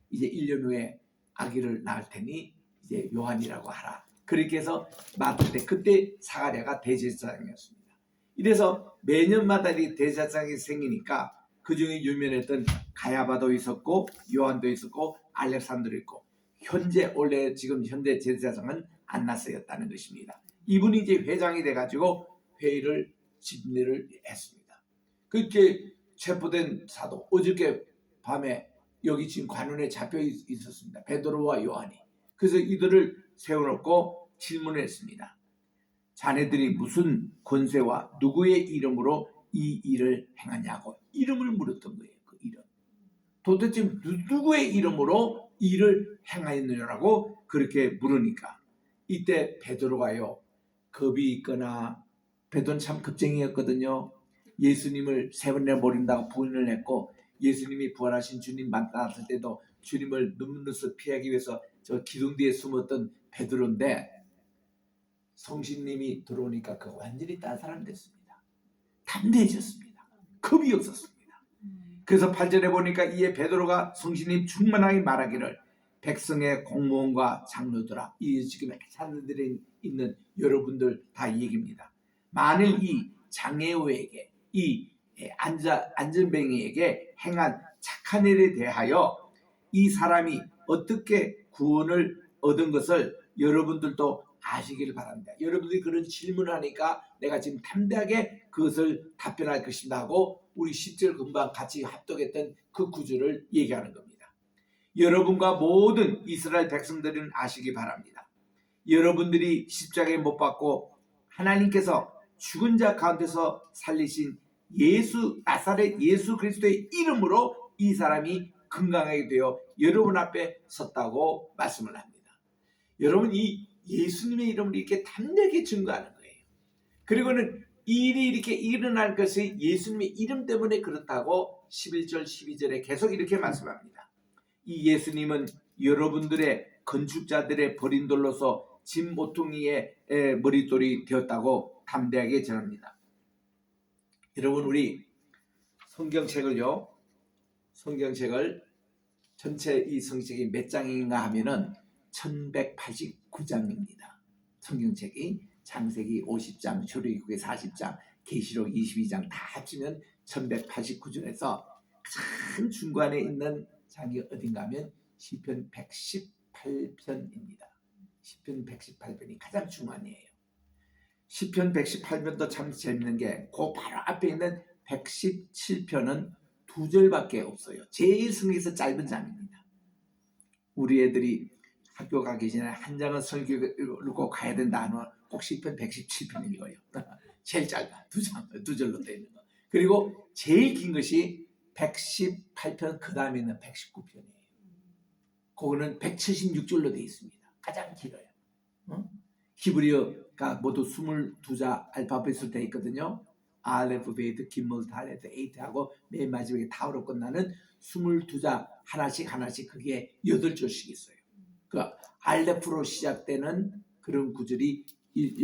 이제 1년 후에 아기를 낳을 테니 이제 요한이라고 하라. 그렇게 해서 맡을 때 그때 사가랴가 대제사장이었습니다. 이래서 매년마다 이 대제사장이 생기니까 그 중에 유명했던 가야바도 있었고 요한도 있었고 알렉산드로 있고 원래 지금 현재 제사장은 안나스였다는 것입니다. 이분이 이제 회장이 돼가지고 회의를 집례를 했습니다. 그렇게 체포된 사도 어저께 밤에 여기 지금 관원에 잡혀 있었습니다. 베드로와 요한이. 그래서 이들을 세워놓고 질문을 했습니다. 자네들이 무슨 권세와 누구의 이름으로 이 일을 행하냐고 이름을 물었던 거예요. 그 이름. 도대체 누구의 이름으로 이 일을 행하였느냐고 그렇게 물으니까 이때 베드로가요. 겁이 있거나 베드로는 참 겁쟁이였거든요. 예수님을 3번이나 모른다고 부인을 했고 예수님이 부활하신 주님 만났을 때도 주님을 눈물로써 피하기 위해서 저 기둥 뒤에 숨었던 베드로인데 성신님이 들어오니까 그 완전히 딴 사람 됐습니다. 담대해졌습니다. 겁이 없었습니다. 그래서 8절에 보니까 이에 베드로가 성신님 충만하게 말하기를 백성의 공무원과 장로들아 이 지금 사람들이 있는 여러분들 다 이 얘기입니다. 만일 이 장애우에게 이 안전뱅이에게 행한 착한 일에 대하여 이 사람이 어떻게 구원을 얻은 것을 여러분들도 아시기를 바랍니다. 여러분들이 그런 질문을 하니까 내가 지금 담대하게 그것을 답변할 것입니다 하고 우리 10절 금방 같이 합독했던 그 구절을 얘기하는 겁니다. 여러분과 모든 이스라엘 백성들은 아시기 바랍니다. 여러분들이 십자가에 못 박고 하나님께서 죽은 자 가운데서 살리신 나사렛 예수 그리스도의 이름으로 이 사람이 건강하게 되어 여러분 앞에 섰다고 말씀을 합니다. 여러분 이 예수님의 이름으로 이렇게 담대하게 증거하는 거예요. 그리고는 이 일이 이렇게 일어날 것이 예수님의 이름 때문에 그렇다고 11절 12절에 계속 이렇게 말씀합니다. 이 예수님은 여러분들의 건축자들의 버린 돌로서 짐 모퉁이의 머릿돌이 되었다고 담대하게 전합니다. 여러분 우리 성경책을 전체 이 성경책이 몇 장인가 하면은 1189장입니다. 성경책이 창세기 50장, 출애굽기 40장, 계시록 22장 다 합치면 1189장에서 가장 중간에 있는 장이 어딘가 하면 시편 118편입니다. 시편 118편이 가장 중간이에요. 시편 118편도 참 재밌는 게 그 바로 앞에 있는 117편은 2절밖에 없어요. 제일 성경에서 짧은 장입니다. 우리 애들이 학교 가기 전에 한 장은 설교 읽고 가야 된다 하면 꼭 시편 117편인 거예요. 제일 짧아. 2절로 되어 있는 거. 그리고 제일 긴 것이 118편 그 다음에 있는 119편이에요. 그거는 176절로 되어 있습니다. 가장 길어요. 히브리어가 모두 22자 알파벳으로 되어 있거든요. 알레프, 베이트, 기몰, 달레트, 에이트 하고 맨 마지막에 타우로 끝나는 22자 하나씩 그게 8절씩 있어요. 그 알레프로 시작되는 그런 구절이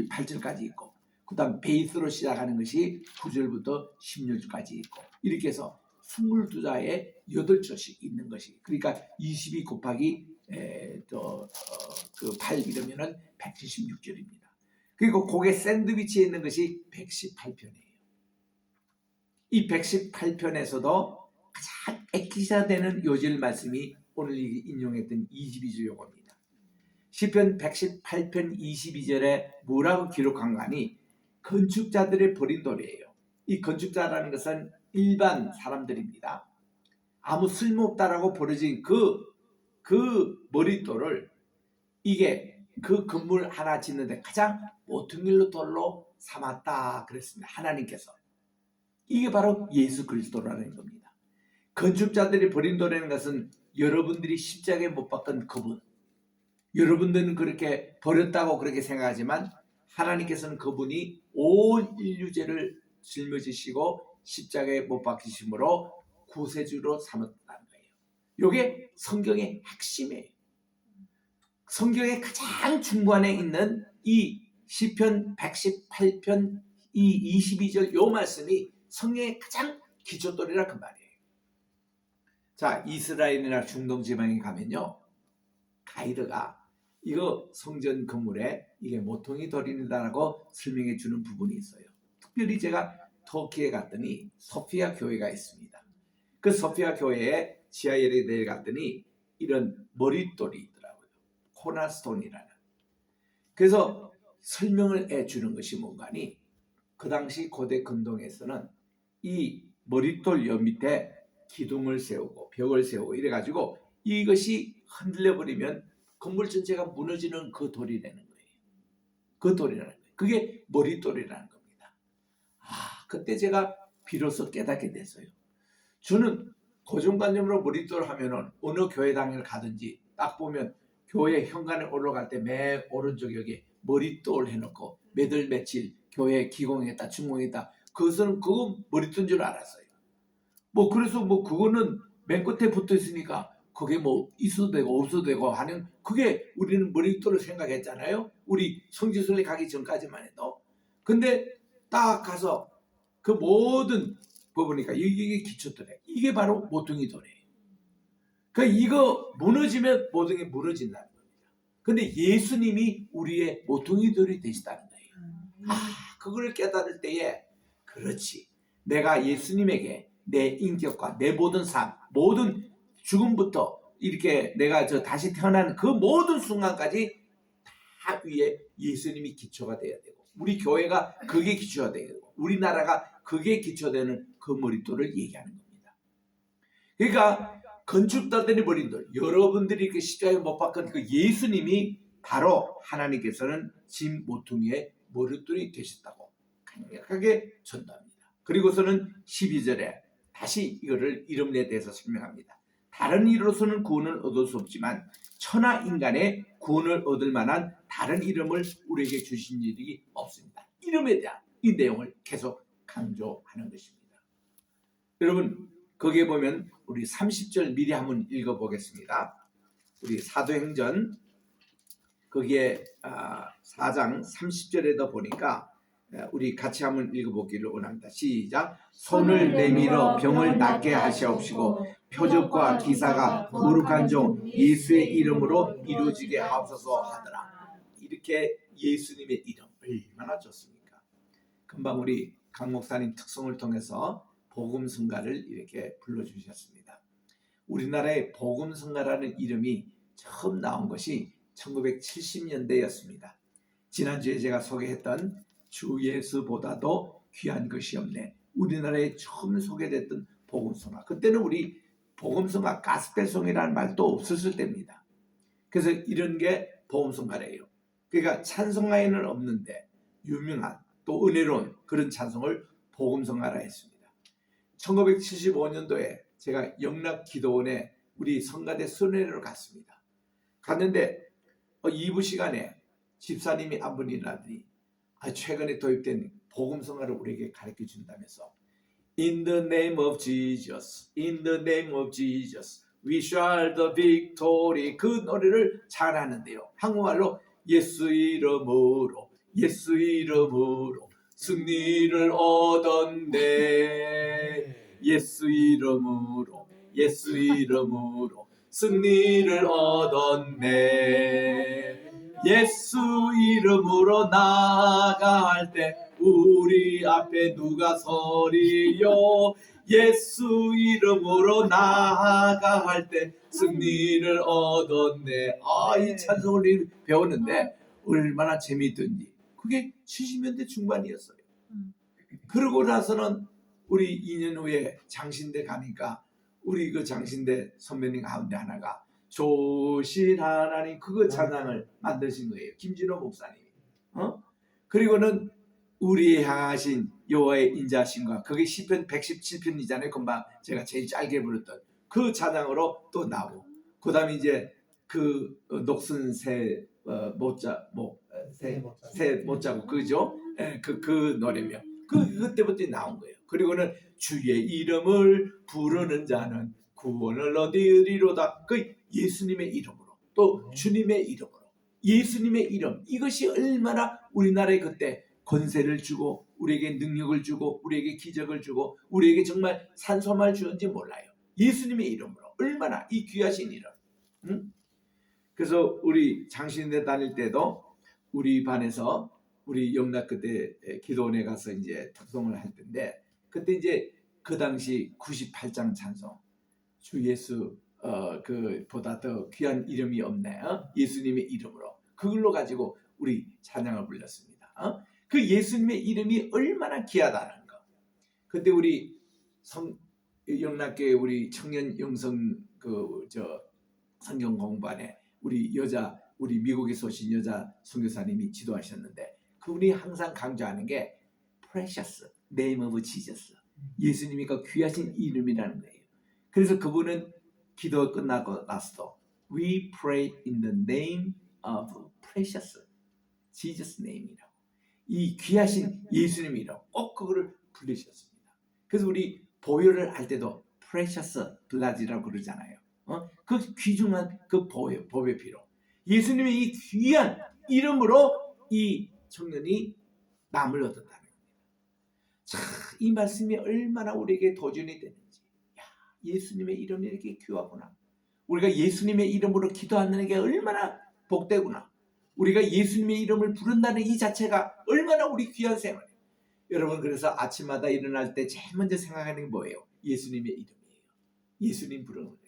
8절까지 있고 그 다음 베이스로 시작하는 것이 9절부터 16절까지 있고 이렇게 해서 22자에 8절씩 있는 것이 그러니까 22 곱하기 8 이러면은 176절입니다. 그리고 그게 샌드위치에 있는 것이 118편이에요. 이 118편에서도 가장 액기시되는 요절 말씀이 오늘 인용했던 22절 요겁니다. 시편 118편 22절에 뭐라고 기록한 거 아니? 건축자들의 버린 돌이에요. 이 건축자라는 것은 일반 사람들입니다. 아무 쓸모없다라고 버려진 그 머릿돌을 이게 그 건물 하나 짓는데 가장 모퉁이로 돌로 삼았다 그랬습니다. 하나님께서. 이게 바로 예수 그리스도라는 겁니다. 건축자들이 버린 돌이라는 것은 여러분들이 십자가에 못 박은 그분, 여러분들은 그렇게 버렸다고 그렇게 생각하지만 하나님께서는 그분이 온 인류죄를 짊어지시고 십자가에 못 박히심으로 구세주로 삼았다는 거예요. 이게 성경의 핵심이에요. 성경의 가장 중간에 있는 이 시편 118편 이 22절 요 말씀이 성경의 가장 기초돌이라 그 말이에요. 자, 이스라엘이나 중동 지방에 가면요, 가이드가 이거 성전 건물에 이게 모퉁이 돌이다라고 설명해 주는 부분이 있어요. 특별히 제가 터키에 갔더니 소피아 교회가 있습니다. 그 소피아 교회에 지하에 내려갔더니 이런 머릿돌이 있더라고요. 코나스톤이라는. 그래서 설명을 해주는 것이 뭔가니, 그 당시 고대 근동에서는 이 머릿돌 여 밑에 기둥을 세우고 벽을 세우고 이래가지고 이것이 흔들려 버리면 건물 전체가 무너지는 그 돌이라는 거예요. 그 돌이라는 거예요. 그게 머릿돌이라는 겁니다. 그때 제가 비로소 깨닫게 됐어요. 저는 고정관념으로 머릿돌 하면은 어느 교회당을 가든지 딱 보면 교회 현관에 올라갈 때 맨 오른쪽 여기 머릿돌 해놓고 몇월 며칠 교회 기공했다 준공했다, 그것은 그거 머릿돌인 줄 알았어요. 뭐 그래서 뭐 그거는 맨 끝에 붙어 있으니까 그게 뭐 있어도 되고 없어도 되고 하는, 그게 우리는 머릿돌을 생각했잖아요. 우리 성지순례 가기 전까지만 해도. 근데 딱 가서 그 모든 거 보니까 이게 기초돌이에요. 이게 바로 모퉁이 돌이에요. 그러니까 이거 무너지면 모든 게 무너진다는 겁니다. 근데 예수님이 우리의 모퉁이 돌이 되시다는 거예요. 그걸 깨달을 때에, 그렇지, 내가 예수님에게 내 인격과 내 모든 삶, 모든 죽음부터 이렇게 내가 다시 태어나는 그 모든 순간까지 다 위에 예수님이 기초가 돼야 되고, 우리 교회가 그게 기초가 돼야 되고, 우리나라가 그게 기초되는 그 머릿돌을 얘기하는 겁니다. 그러니까 건축자들이 버린 돌, 여러분들이 그 십자가에 못 박은 그 예수님이 바로 하나님께서는 진 모퉁이의 머릿돌이 되셨다고 강력하게 전도합니다. 그리고서는 12절에 다시 이거를 이름에 대해서 설명합니다. 다른 이로서는 구원을 얻을 수 없지만 천하 인간의 구원을 얻을 만한 다른 이름을 우리에게 주신 일이 없습니다. 이름에 대한 이 내용을 계속 강조하는 것입니다. 여러분, 거기에 보면 우리 30절 미리 한번 읽어보겠습니다. 우리 사도행전 거기에 4장 30절에도 보니까 우리 같이 한번 읽어보기를 원합니다. 시작. 손을 내밀어 병을 낫게 하시옵시고 표적과 기사가 거룩한 종 예수의 이름으로 이루어지게 하옵소서 하더라. 이렇게 예수님의 이름 얼마나 좋습니까? 금방 우리 강 목사님 특성을 통해서 복음성가를 이렇게 불러주셨습니다. 우리나라의 복음성가라는 이름이 처음 나온 것이 1970년대였습니다. 지난주에 제가 소개했던 주 예수보다도 귀한 것이 없네, 우리나라에 처음 소개됐던 복음성가. 그때는 우리 복음성가, 가스펠송이라는 말도 없었을 때입니다. 그래서 이런 게 복음성가래요. 그러니까 찬송가에는 없는데 유명한 또 은혜로운 그런 찬송을 복음성가라 했습니다. 1975년도에 제가 영락 기도원에 우리 성가대 순회를 갔습니다. 갔는데 2부 시간에 집사님이 한 분이 나더니 최근에 도입된 복음성가를 우리에게 가르쳐 준다면서 In the name of Jesus, in the name of Jesus, we shall the victory, 그 노래를 잘하는데요. 한국말로 예수 이름으로, 예수 이름으로 승리를 얻었네. 예수 이름으로, 예수 이름으로 승리를 얻었네. 예수 이름으로 나아갈 때 우리 앞에 누가 서리요. 예수 이름으로 나아갈 때 승리를 얻었네. 이 찬송을 배웠는데 얼마나 재미있던지. 그게 70년대 중반이었어요. 그러고 나서는 우리 2년 후에 장신대 가니까 우리 그 장신대 선배님 가운데 하나가 조신 하나님 그거 찬양을 만드신 거예요. 김진호 목사님이. 그리고는 우리 향하신 여호와의 인자하심과 그게 시편 117편이잖아요. 금방 제가 제일 짧게 부르던 그 찬양으로 또 나오고 그 다음에 이제 그 녹슨 새 못 자고 그죠? 그 노래며 그때부터 나온 거예요. 그리고는 주의 이름을 부르는 자는 구원을 얻으리로다. 그 예수님의 이름으로 또 주님의 이름으로 예수님의 이름 이것이 얼마나 우리나라에 그때 권세를 주고 우리에게 능력을 주고 우리에게 기적을 주고 우리에게 정말 산소만 주는지 몰라요. 예수님의 이름으로 얼마나 이 귀하신 이름. 그래서 우리 장신대 다닐 때도 우리 반에서 우리 영락 그때 기도원에 가서 이제 특송을 할 텐데 그때 이제 그 당시 98장 찬송 주 예수 그 보다 더 귀한 이름이 없네. 예수님의 이름으로 그걸로 가지고 우리 찬양을 불렀습니다. 그 예수님의 이름이 얼마나 귀하다는 거. 그때 우리 영락교회 우리 청년 영성 성경 공부반에 우리 미국에서 오신 여자 선교사님이 지도하셨는데 그분이 항상 강조하는 게 precious name of Jesus. 예수님이 그 귀하신 이름이라는 거예요. 그래서 그분은 기도 끝나고 나서도 We pray in the name of precious Jesus name이라고 이 귀하신 예수님 이름 꼭 그거를 부르셨습니다. 그래서 우리 보혈을 할 때도 precious blood이라고 그러잖아요. 그 귀중한 그 보혈 피로 예수님의 이 귀한 이름으로 이 청년이 남을 얻었다는 겁니다. 자, 이 말씀이 얼마나 우리에게 도전이 되는지. 예수님의 이름이 이렇게 귀하구나. 우리가 예수님의 이름으로 기도하는 게 얼마나 복되구나. 우리가 예수님의 이름을 부른다는 이 자체가 얼마나 우리 귀한 생활이에요. 여러분 그래서 아침마다 일어날 때 제일 먼저 생각하는 게 뭐예요? 예수님의 이름이에요. 예수님 부르는 거예요.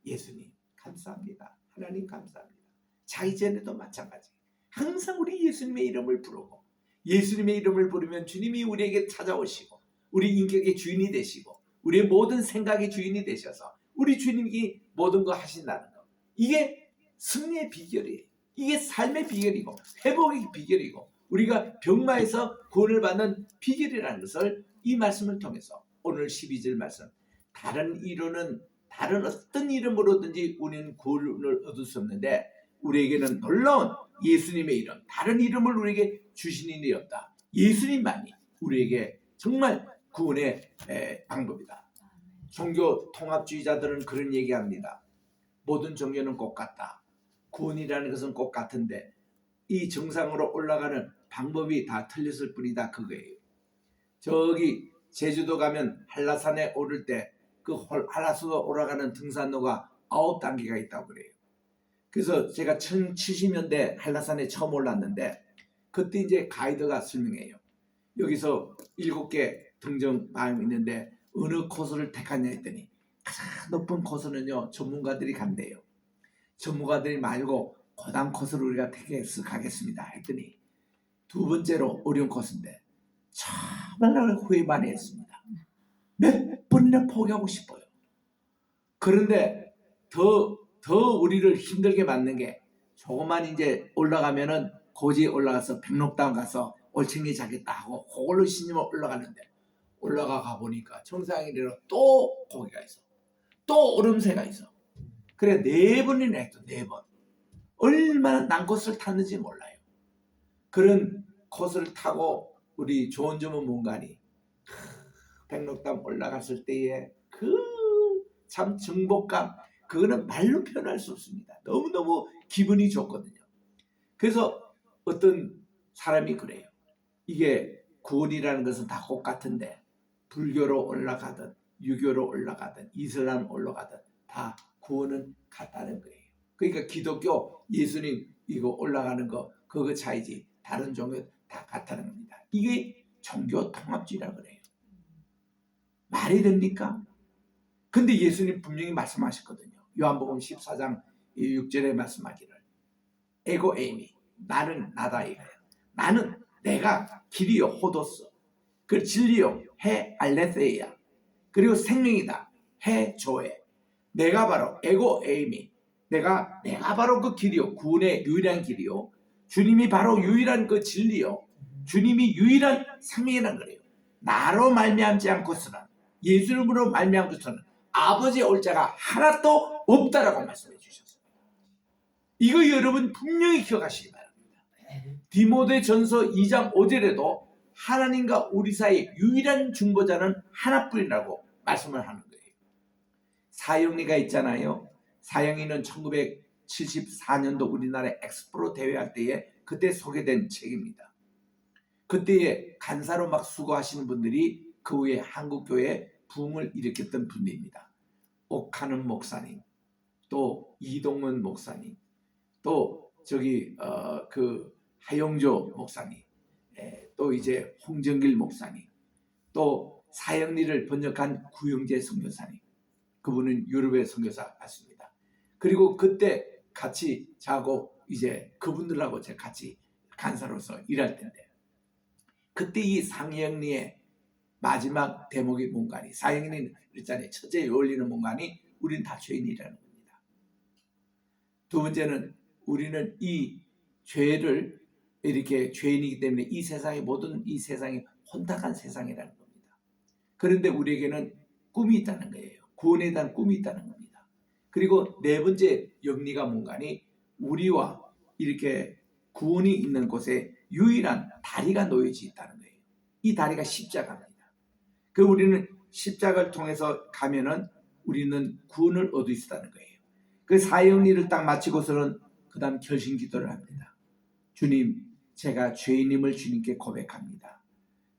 예수님 감사합니다. 하나님 감사합니다. 자기 전에도 마찬가지. 항상 우리 예수님의 이름을 부르고 예수님의 이름을 부르면 주님이 우리에게 찾아오시고 우리 인격의 주인이 되시고 우리의 모든 생각의 주인이 되셔서 우리 주님이 모든 거 하신다는 거. 이게 승리의 비결이에요. 이게 삶의 비결이고 회복의 비결이고 우리가 병마에서 구원을 받는 비결이라는 것을 이 말씀을 통해서 오늘 12절 말씀 다른 이론은 다른 어떤 이름으로든지 우리는 구원을 얻을 수 없는데 우리에게는 놀라운 예수님의 이름 다른 이름을 우리에게 주신 일이 없다. 예수님만이 우리에게 정말 구원의 방법이다. 종교 통합주의자들은 그런 얘기합니다. 모든 종교는 똑같다. 구원이라는 것은 똑같은데 이 정상으로 올라가는 방법이 다 틀렸을 뿐이다. 그거예요. 저기 제주도 가면 한라산에 오를 때 그 한라산으로 올라가는 등산로가 9단계가 있다고 그래요. 그래서 제가 1970년대 한라산에 처음 올랐는데 그때 이제 가이드가 설명해요. 여기서 7개 등정반이 있는데 어느 코스를 택하냐 했더니 가장 높은 코스는요 전문가들이 간대요. 전문가들이 말고 고단 코스를 우리가 택해서 가겠습니다 했더니 두 번째로 어려운 코스인데 정말 후회 많이 했습니다. 몇 번이나 포기하고 싶어요. 그런데 더 우리를 힘들게 만든 게 조금만 이제 올라가면은 고지에 올라가서 백록당 가서 올챙이 자겠다 하고 그걸로 신임을 올라가는데 올라가 보니까 정상이래로 또 고기가 있어. 또 얼음새가 있어. 그래 4번이나 했어. 4번. 얼마나 난코스를 탔는지 몰라요. 그런 코스를 타고 우리 좋은 점은 뭔가니 백록당 올라갔을 때의 그 참 정복감 그거는 말로 표현할 수 없습니다. 너무너무 기분이 좋거든요. 그래서 어떤 사람이 그래요. 이게 구원이라는 것은 다 똑같은데 불교로 올라가든 유교로 올라가든 이슬람 올라가든 다 구원은 같다는 거예요. 그러니까 기독교 예수님 이거 올라가는 거 그거 차이지 다른 종교 다 같다는 겁니다. 이게 종교 통합주의라고 그래요. 말이 됩니까? 근데 예수님 분명히 말씀하셨거든요. 요한복음 14장 6절에 말씀하기를 에고 에이미, 나는 나다 이거예요. 나는 내가 길이요 호도스, 그 진리요 해 알레세이야, 그리고 생명이다 해 조에. 내가 바로 에고 에이미, 내가 바로 그 길이요, 구원의 유일한 길이요, 주님이 바로 유일한 그 진리요, 주님이 유일한 생명이란 거예요. 나로 말미암지 않고서는, 예수님으로 말미암고서는 아버지의 올 자가 하나도 없다라고 말씀해 주셨어요. 이거 여러분 분명히 기억하시기 바랍니다. 디모데전서 2장 5절에도 하나님과 우리 사이 유일한 중보자는 하나뿐이라고 말씀을 하는 거예요. 사형리가 있잖아요. 사형리는 1974년도 우리나라 엑스프로 대회할 때에 그때 소개된 책입니다. 그때에 간사로 막 수고하시는 분들이 그 후에 한국교회에 붐을 일으켰던 분들입니다. 옥하는 목사님, 또 이동문 목사님, 또 저기 그 하영조 목사님, 또 이제 홍정길 목사님, 또 사형리를 번역한 구영재 선교사님, 그분은 유럽의 선교사 맞습니다. 그리고 그때 같이 자고 이제 그분들하고 제가 같이 간사로서 일할 텐데, 그때 이 상형리의 마지막 대목이 뭔가니, 사형리는 그랬잖아요. 첫째 열리는 뭔가니 우리는 다 죄인이라는 겁니다. 두 번째는 우리는 이 죄를 이렇게 죄인이기 때문에 이 세상의 모든 이 세상이 혼탁한 세상이라는 겁니다. 그런데 우리에게는 꿈이 있다는 거예요. 구원에 대한 꿈이 있다는 겁니다. 그리고 네 번째 영리가 뭔가니, 우리와 이렇게 구원이 있는 곳에 유일한 다리가 놓여져 있다는 거예요. 이 다리가 십자가입니다. 그 우리는 십자가를 통해서 가면은 우리는 구원을 얻을 수 있다는 거예요. 그 사형리를 딱 마치고서는 그 다음 결심 기도를 합니다. 주님, 제가 죄인임을 주님께 고백합니다.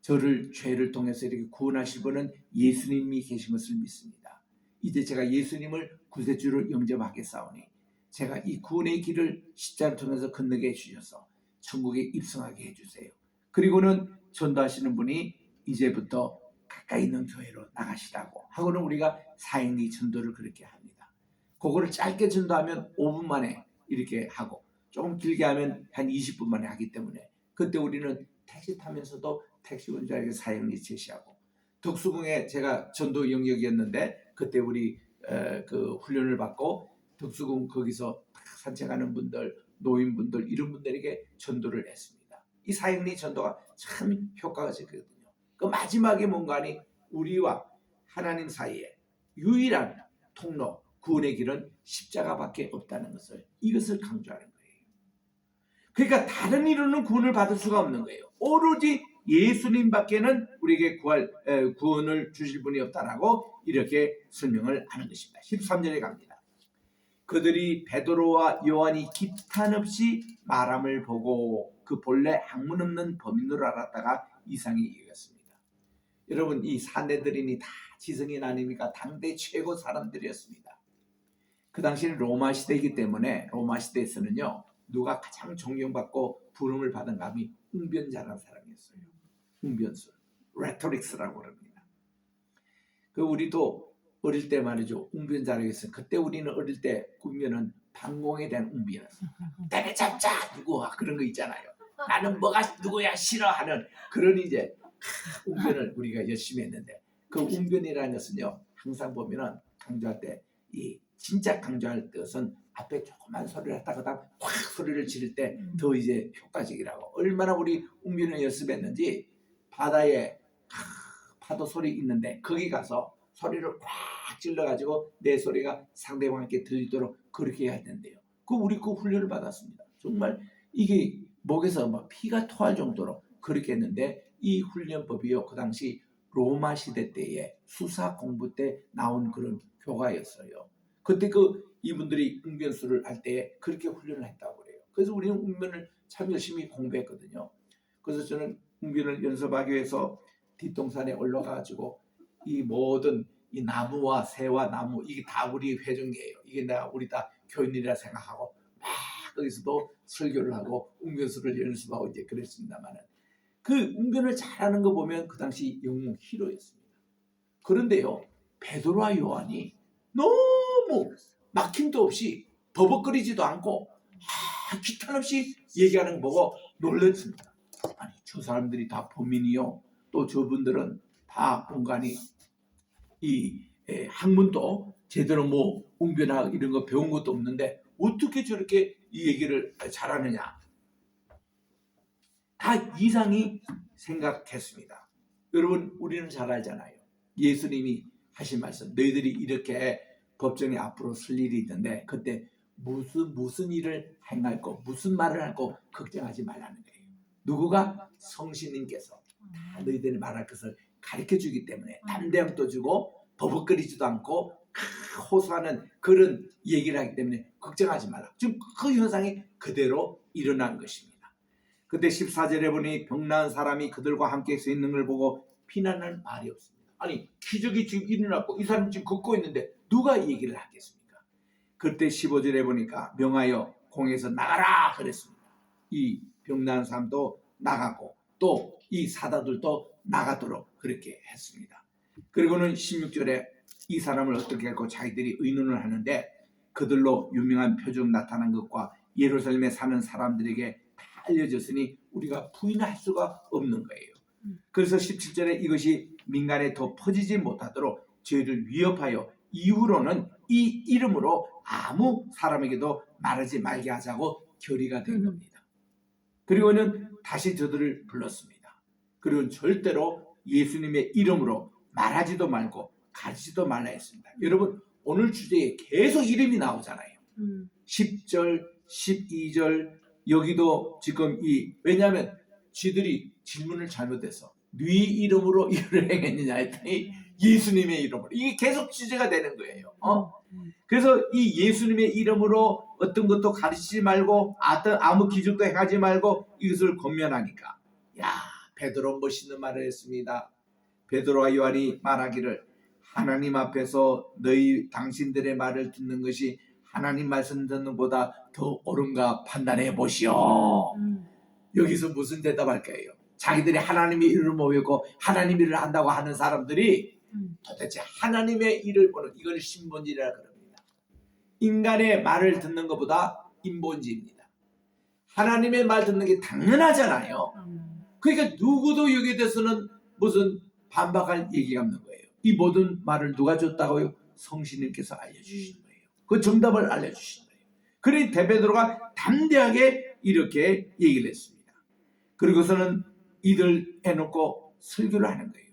저를 죄를 통해서 이렇게 구원하실 분은 예수님이 계신 것을 믿습니다. 이제 제가 예수님을 구세주로 영접하겠사오니 제가 이 구원의 길을 십자가를 통해서 건너게 해주셔서 천국에 입성하게 해주세요. 그리고는 전도하시는 분이 이제부터 가까이 있는 교회로 나가시라고 하고는 우리가 사형리 전도를 그렇게 합니다. 그거를 짧게 전도하면 5분 만에 이렇게 하고, 조금 길게 하면 한 20분 만에 하기 때문에 그때 우리는 택시 타면서도 택시 운전자에게 사형리 제시하고, 덕수궁에 제가 전도 영역이었는데 그때 우리 그 훈련을 받고 덕수궁 거기서 산책하는 분들, 노인분들, 이런 분들에게 전도를 했습니다. 이 사형리 전도가 참 효과가 있거든요. 그 마지막에 뭔가니 우리와 하나님 사이에 유일한 통로, 구원의 길은 십자가밖에 없다는 것을, 이것을 강조하는 거예요. 그러니까 다른 이로는 구원을 받을 수가 없는 거예요. 오로지 예수님밖에는 우리에게 구원을 주실 분이 없다라고 이렇게 설명을 하는 것입니다. 13절에 갑니다. 그들이 베드로와 요한이 기탄 없이 말함을 보고 그 본래 학문 없는 범인으로 알았다가 이상히 여겼습니다. 여러분, 이 사내들이니 다 지성인 아닙니까? 당대 최고 사람들이었습니다. 그 당시는 로마 시대이기 때문에 로마 시대에서는요, 누가 가장 존경받고 부름을 받은 감이 웅변자라는 사람이었어요. 웅변술, 레토릭스라고 합니다. 그 우리도 어릴 때 말이죠, 웅변자라고 했어요. 그때 우리는 어릴 때 웅변은 방공에 대한 웅변이었습니다. 때려잡자 누구와 그런 거 있잖아요. 나는 뭐가 누구야 싫어하는 그런 이제 웅변을 우리가 열심히 했는데, 그 웅변이라는 것은요, 항상 보면은 강조할 때 이 진짜 강조할 것은 앞에 조그만 소리를 했다가 확 소리를 지를 때 더 이제 효과적이라고. 얼마나 우리 웅변을 연습했는지, 바다에 파도 소리 있는데 거기 가서 소리를 꽉 질러가지고 내 소리가 상대방에게 들리도록 그렇게 해야 된대요. 우리 그 훈련을 받았습니다. 정말 이게 목에서 막 피가 토할 정도로 그렇게 했는데, 이 훈련법이요, 그 당시 로마 시대 때에 수사 공부 때 나온 그런 교과였어요. 그때 이분들이 웅변술을 할 때 그렇게 훈련을 했다고 그래요. 그래서 우리는 웅변을 참 열심히 공부했거든요. 그래서 저는 웅변을 연습하기 위해서 뒷동산에 올라가가지고 이 모든 이 나무와 새와 나무, 이게 다 우리 회중이에요. 이게 우리 다 교인이라 생각하고 막 거기서도 설교를 하고 웅변술을 연습하고 이제 그랬습니다만은, 그 웅변을 잘하는 거 보면 그 당시 영웅 히로였습니다. 그런데요, 베드로와 요한이 너무 막힘도 없이 버벅거리지도 않고 기탄 없이 얘기하는 거 보고 놀랐습니다. 아니, 저 사람들이 다 범인이요, 또 저분들은 다 본관이 이 학문도 제대로 뭐 웅변학 이런 거 배운 것도 없는데 어떻게 저렇게 이 얘기를 잘하느냐, 다 이상히 생각했습니다. 여러분, 우리는 잘 알잖아요. 예수님이 하신 말씀, 너희들이 이렇게 법정에 앞으로 설 일이 있는데 그때 무슨 일을 행할 거, 무슨 말을 할 거 걱정하지 말라는 거예요. 누구가? 성신님께서 다 너희들이 말할 것을 가르쳐 주기 때문에 담대함도 주고 버벅거리지도 않고 호소하는 그런 얘기를 하기 때문에 걱정하지 말라. 지금 그 현상이 그대로 일어난 것입니다. 그때 14절에 보니 병 나은 사람이 그들과 함께 서 있는 걸 보고 비난할 말이 없습니다. 아니, 기적이 지금 일어났고 이 사람이 지금 걷고 있는데 누가 이 얘기를 하겠습니까? 그때 15절에 보니까 명하여 공에서 나가라 그랬습니다. 이 병 나은 사람도 나가고 또 이 사다들도 나가도록 그렇게 했습니다. 그리고는 16절에 이 사람을 어떻게 할고 자기들이 의논을 하는데 그들로 유명한 표적 나타난 것과 예루살렘에 사는 사람들에게 다 알려졌으니 우리가 부인할 수가 없는 거예요. 그래서 17절에 이것이 민간에 더 퍼지지 못하도록 저희를 위협하여 이후로는 이 이름으로 아무 사람에게도 말하지 말게 하자고 결의가 된 겁니다. 그리고는 다시 저들을 불렀습니다. 그리고 절대로 예수님의 이름으로 말하지도 말고 가르치지도 말라 했습니다. 여러분, 오늘 주제에 계속 이름이 나오잖아요. 10절, 12절 여기도 지금 왜냐하면 쥐들이 질문을 잘못해서 네 이름으로 이를 행했느냐 했더니 예수님의 이름으로, 이게 계속 주제가 되는 거예요. 그래서 이 예수님의 이름으로 어떤 것도 가르치지 말고 아무 기적도 행하지 말고 이것을 권면하니까, 야, 베드로 멋있는 말을 했습니다. 베드로와 요한이 말하기를 하나님 앞에서 당신들의 말을 듣는 것이 하나님 말씀 듣는 것보다 더 옳은가 판단해 보시오. 여기서 무슨 대답할까요? 자기들이 하나님의 일을 모이고 하나님 일을 한다고 하는 사람들이 도대체 하나님의 일을 보는, 이걸 신본지라 그럽니다. 인간의 말을 듣는 것보다 인본지입니다. 하나님의 말 듣는 게 당연하잖아요. 그러니까 누구도 여기에 대해서는 무슨 반박할 얘기가 없는 거예요. 이 모든 말을 누가 줬다고요? 성신님께서 알려주신 거예요. 그 정답을 알려주신 거예요. 그러니 베드로가 담대하게 이렇게 얘기를 했습니다. 그리고서는 이들 해놓고 설교를 하는 거예요.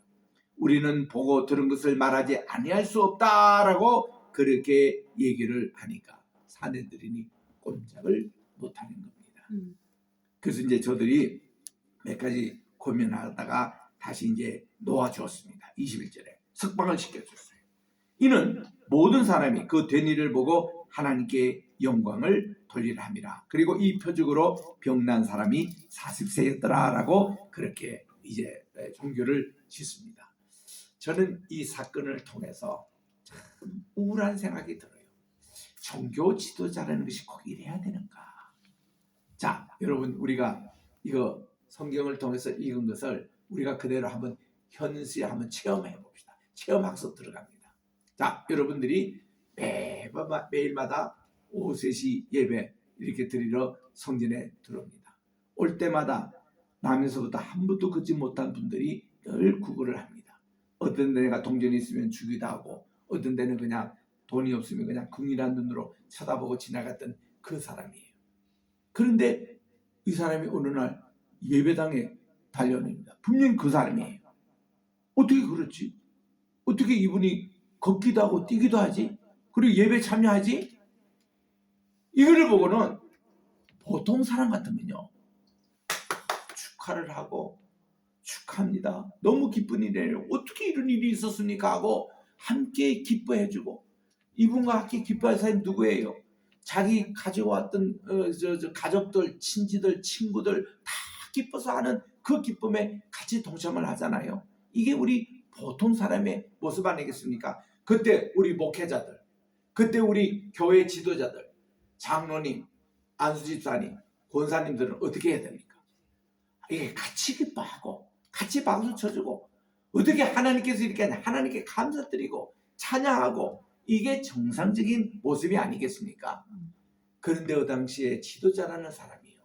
우리는 보고 들은 것을 말하지 아니할 수 없다라고 그렇게 얘기를 하니까 사내들이니 꼼짝을 못하는 겁니다. 그래서 이제 저들이 몇 가지 고민하다가 다시 이제 놓아주었습니다. 21절에 석방을 시켜줬어요. 이는 모든 사람이 그 된 일을 보고 하나님께 영광을 돌리라 함이라. 그리고 이 표적으로 병난 사람이 40세였더라라고 그렇게 이제 종교를 짓습니다. 저는 이 사건을 통해서 참 우울한 생각이 들어요. 종교 지도자라는 것이 꼭 이래야 되는가? 자, 여러분, 우리가 이거 성경을 통해서 읽은 것을 우리가 그대로 한번 현시에 한번 체험해 봅시다. 체험학습 들어갑니다. 자, 여러분들이 매일마다 오후 3시 예배 이렇게 드리러 성전에 들어옵니다. 올 때마다 나면서부터 한 번도 걷지 못한 분들이 늘 구걸을 합니다. 어떤 데가 동전이 있으면 주기도 하고 어떤 데는 그냥 돈이 없으면 그냥 긍휼한 눈으로 쳐다보고 지나갔던 그 사람이에요. 그런데 이 사람이 어느 날 예배당에 달려옵니다. 분명히 그 사람이에요. 어떻게 그렇지? 어떻게 이분이 걷기도 하고 뛰기도 하지? 그리고 예배 참여하지? 이거를 보고는 보통 사람 같으면요, 축하를 하고 축하합니다. 너무 기쁜 일이에요. 어떻게 이런 일이 있었습니까? 하고 함께 기뻐해주고, 이분과 함께 기뻐할 사람이 누구예요? 자기 가져왔던 가족들, 친지들, 친구들 다 기뻐서 하는 그 기쁨에 같이 동참을 하잖아요. 이게 우리 보통 사람의 모습 아니겠습니까? 그때 우리 목회자들, 그때 우리 교회 지도자들, 장로님, 안수집사님, 권사님들은 어떻게 해야 됩니까? 이게 같이 기뻐하고 같이 박수 쳐주고 어떻게 하나님께서 이렇게 하냐? 하나님께 감사드리고 찬양하고 이게 정상적인 모습이 아니겠습니까? 그런데 그 당시에 지도자라는 사람이요,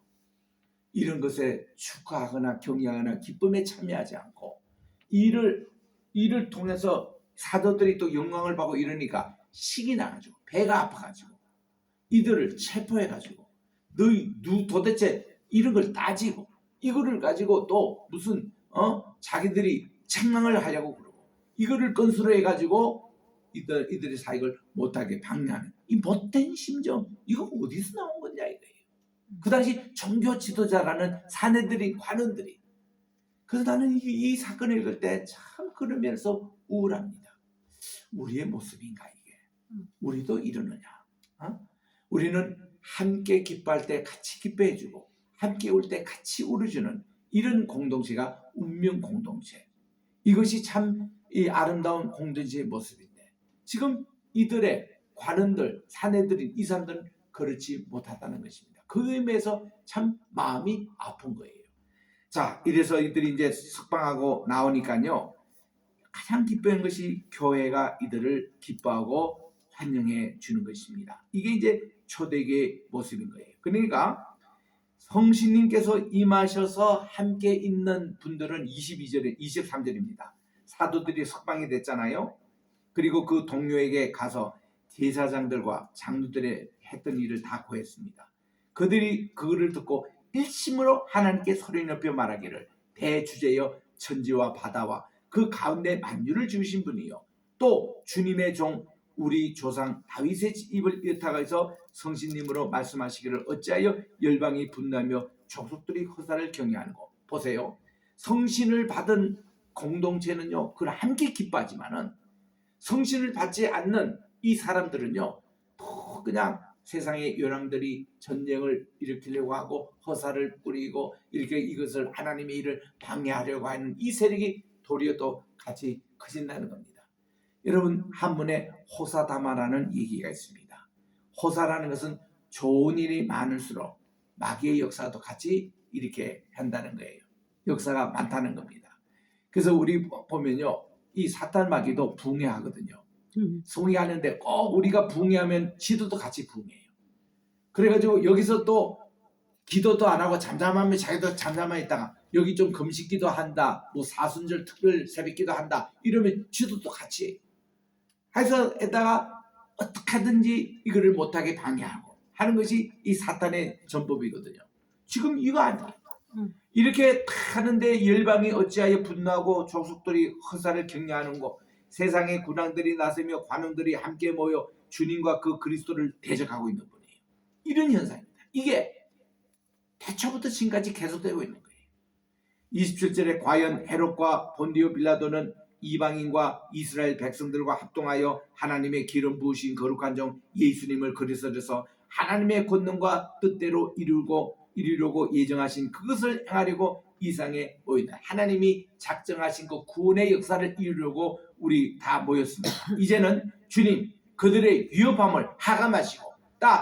이런 것에 축하하거나 격려하거나 기쁨에 참여하지 않고 이를 통해서 사도들이 또 영광을 받고 이러니까 식이 나가지고 배가 아파가지고 이들을 체포해가지고 너희 도대체 이런 걸 따지고 이거를 가지고 또 무슨 자기들이 책망을 하려고 그러고 이거를 건수로 해가지고 이들의 사역을 못하게 방해하는 이 못된 심정, 이거 어디서 나온 거냐 이거예요. 그 당시 종교 지도자라는 사내들이, 관원들이. 그래서 나는 이 사건을 읽을 때 참 그런 면에서 우울합니다. 우리의 모습인가 이게? 우리도 이러느냐? 우리는 함께 기뻐할 때 같이 기뻐해주고 함께 울 때 같이 울어주는 이런 공동체가 운명 공동체. 이것이 참 이 아름다운 공동체의 모습인데 지금 이들의 관원들, 사내들인 이 사람들은 그렇지 못하다는 것입니다. 그 의미에서 참 마음이 아픈 거예요. 자, 이래서 이들이 이제 석방하고 나오니까요, 가장 기뻐한 것이 교회가 이들을 기뻐하고 환영해 주는 것입니다. 이게 이제 초대교회의 모습인 거예요. 그러니까 성신님께서 임하셔서 함께 있는 분들은 22절에 23절입니다. 사도들이 석방이 됐잖아요. 그리고 그 동료에게 가서 제사장들과 장로들의 했던 일을 다 고했습니다. 그들이 그거를 듣고 일심으로 하나님께 소리 높여 말하기를 대주제여 천지와 바다와 그 가운데 만유를 지으신 분이요 또 주님의 종 우리 조상 다윗의 입을 이었다가 해서 성신님으로 말씀하시기를 어찌하여 열방이 분노하며 족속들이 허사를 경외하는고. 보세요. 성신을 받은 공동체는요 그걸 함께 기뻐하지만은 성신을 받지 않는 이 사람들은요 또 그냥 세상의 요람들이 전쟁을 일으키려고 하고 허사를 뿌리고 이렇게 이것을 하나님의 일을 방해하려고 하는 이 세력이 도리어 또 같이 커진다는 겁니다. 여러분, 한문에 호사다마라는 얘기가 있습니다. 호사라는 것은 좋은 일이 많을수록 마귀의 역사도 같이 이렇게 한다는 거예요. 역사가 많다는 겁니다. 그래서 우리 보면요 이 사탄 마귀도 붕해하거든요. 붕해하는데 꼭 우리가 붕해하면 지도도 같이 붕해해요. 그래가지고 여기서 또 기도도 안 하고 잠잠하면 자기도 잠잠만 있다가 여기 좀 금식기도 한다, 뭐 사순절 특별 새벽기도 한다 이러면 지도도 같이 해요. 해서 에다가 어떻게든지 이거를 못하게 방해하고 하는 것이 이 사탄의 전법이거든요. 지금 이거 아니에요. 이렇게 하는데 열방이 어찌하여 분노하고 족속들이 허사를 경외하는 거, 세상의 군왕들이 나서며 관원들이 함께 모여 주님과 그 그리스도를 대적하고 있는 분이에요. 이런 현상입니다. 이게 태초부터 지금까지 계속되고 있는 거예요. 27절에 과연 헤롯과 본디오 빌라도는 이방인과 이스라엘 백성들과 합동하여 하나님의 기름 부으신 거룩한 종 예수님을 그리스도에서 하나님의 권능과 뜻대로 이루려고 예정하신 그것을 행하려고 이상에 모인다. 하나님이 작정하신 그 구원의 역사를 이루려고 우리 다 모였습니다. 이제는 주님 그들의 위협함을 하감하시고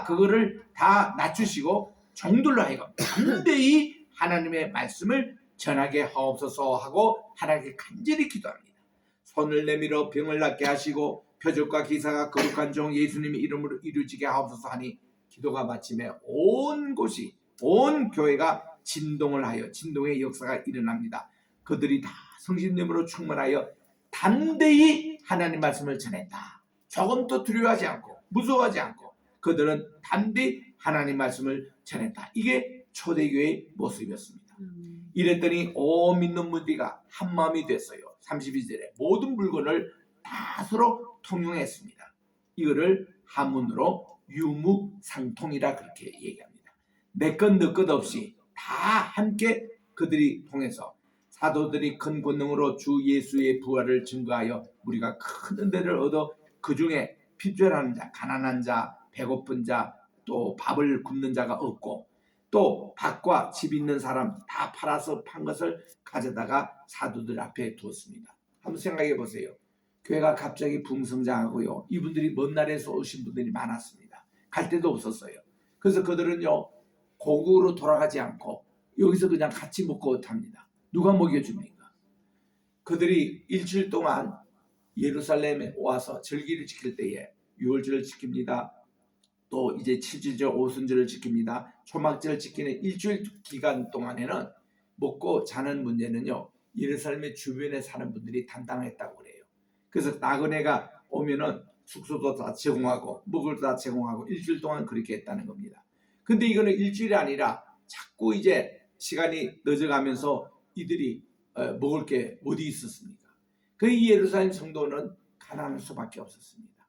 그거를 다 낮추시고 종들로 하여금 담대히 하나님의 말씀을 전하게 하옵소서 하고 하나님께 간절히 기도합니다. 손을 내밀어 병을 낫게 하시고 표적과 기사가 거룩한 종 예수님의 이름으로 이루어지게 하옵소서 하니 기도가 마침에 온 곳이 온 교회가 진동을 하여 진동의 역사가 일어납니다. 그들이 다 성신님으로 충만하여 담대히 하나님 말씀을 전했다. 조금도 두려워하지 않고 무서워하지 않고 그들은 담대히 하나님 말씀을 전했다. 이게 초대교회의 모습이었습니다. 이랬더니 온 믿는 무리가 한마음이 됐어요. 32절에 모든 물건을 다 서로 통용했습니다. 이거를 한문으로 유무상통이라 그렇게 얘기합니다. 내 것 너 것 없이 다 함께 그들이 통해서 사도들이 큰 권능으로 주 예수의 부활을 증거하여 우리가 큰 은혜를 얻어 그 중에 필요한 자, 가난한 자, 배고픈 자, 또 밥을 굶는 자가 없고 또 밭과 집 있는 사람 다 팔아서 판 것을 가져다가 사도들 앞에 두었습니다. 한번 생각해 보세요. 교회가 갑자기 붕성장하고요. 이분들이 먼 나라에서 오신 분들이 많았습니다. 갈 데도 없었어요. 그래서 그들은요 고국으로 돌아가지 않고 여기서 그냥 같이 먹고 탑니다. 누가 먹여줍니까? 그들이 일주일 동안 예루살렘에 와서 절기를 지킬 때에 유월절을 지킵니다. 또 이제 7주절 오순절을 지킵니다. 초막절을 지키는 일주일 기간 동안에는 먹고 자는 문제는요, 예루살렘의 주변에 사는 분들이 담당했다고 그래요. 그래서 나그네가 오면은 숙소도 다 제공하고 먹을 거 다 제공하고 일주일 동안 그렇게 했다는 겁니다. 근데 이거는 일주일이 아니라 자꾸 이제 시간이 늦어가면서 이들이 먹을 게 어디 있었습니까? 그 예루살렘 성도는 가난할 수밖에 없었습니다.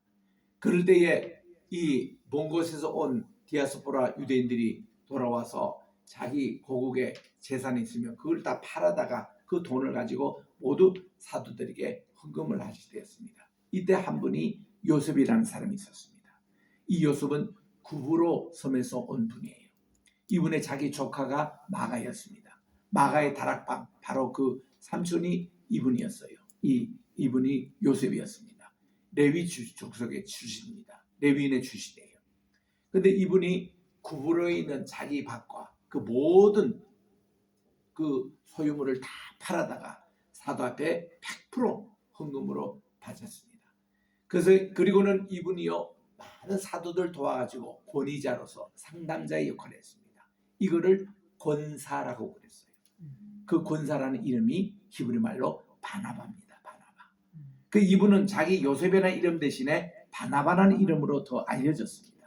그럴 때에 이 먼 곳에서 온 디아스포라 유대인들이 돌아와서 자기 고국에 재산이 있으면 그걸 다 팔아다가 그 돈을 가지고 모두 사도들에게 헌금을 하실 때였습니다. 이때 한 분이 요셉이라는 사람이 있었습니다. 이 요셉은 구브로 섬에서 온 분이에요. 이분의 자기 조카가 마가였습니다. 마가의 다락방, 바로 그 삼촌이 이분이었어요. 이분이 요셉이었습니다. 레위 족속의 출신입니다. 레위인의 출신이에요. 근데 이분이 구브로에 있는 자기 밭과 그 모든 그 소유물을 다 팔아다가 사도 앞에 100% 헌금으로 바쳤습니다. 그래서 그리고는 이분이요, 많은 사도들 도와가지고 권위자로서 상담자의 역할을 했습니다. 이거를 권사라고 그랬어요. 그 권사라는 이름이 히브리 말로 바나바입니다. 바나바. 그 이분은 자기 요셉이라는 이름 대신에 바나바라는 이름으로 더 알려졌습니다.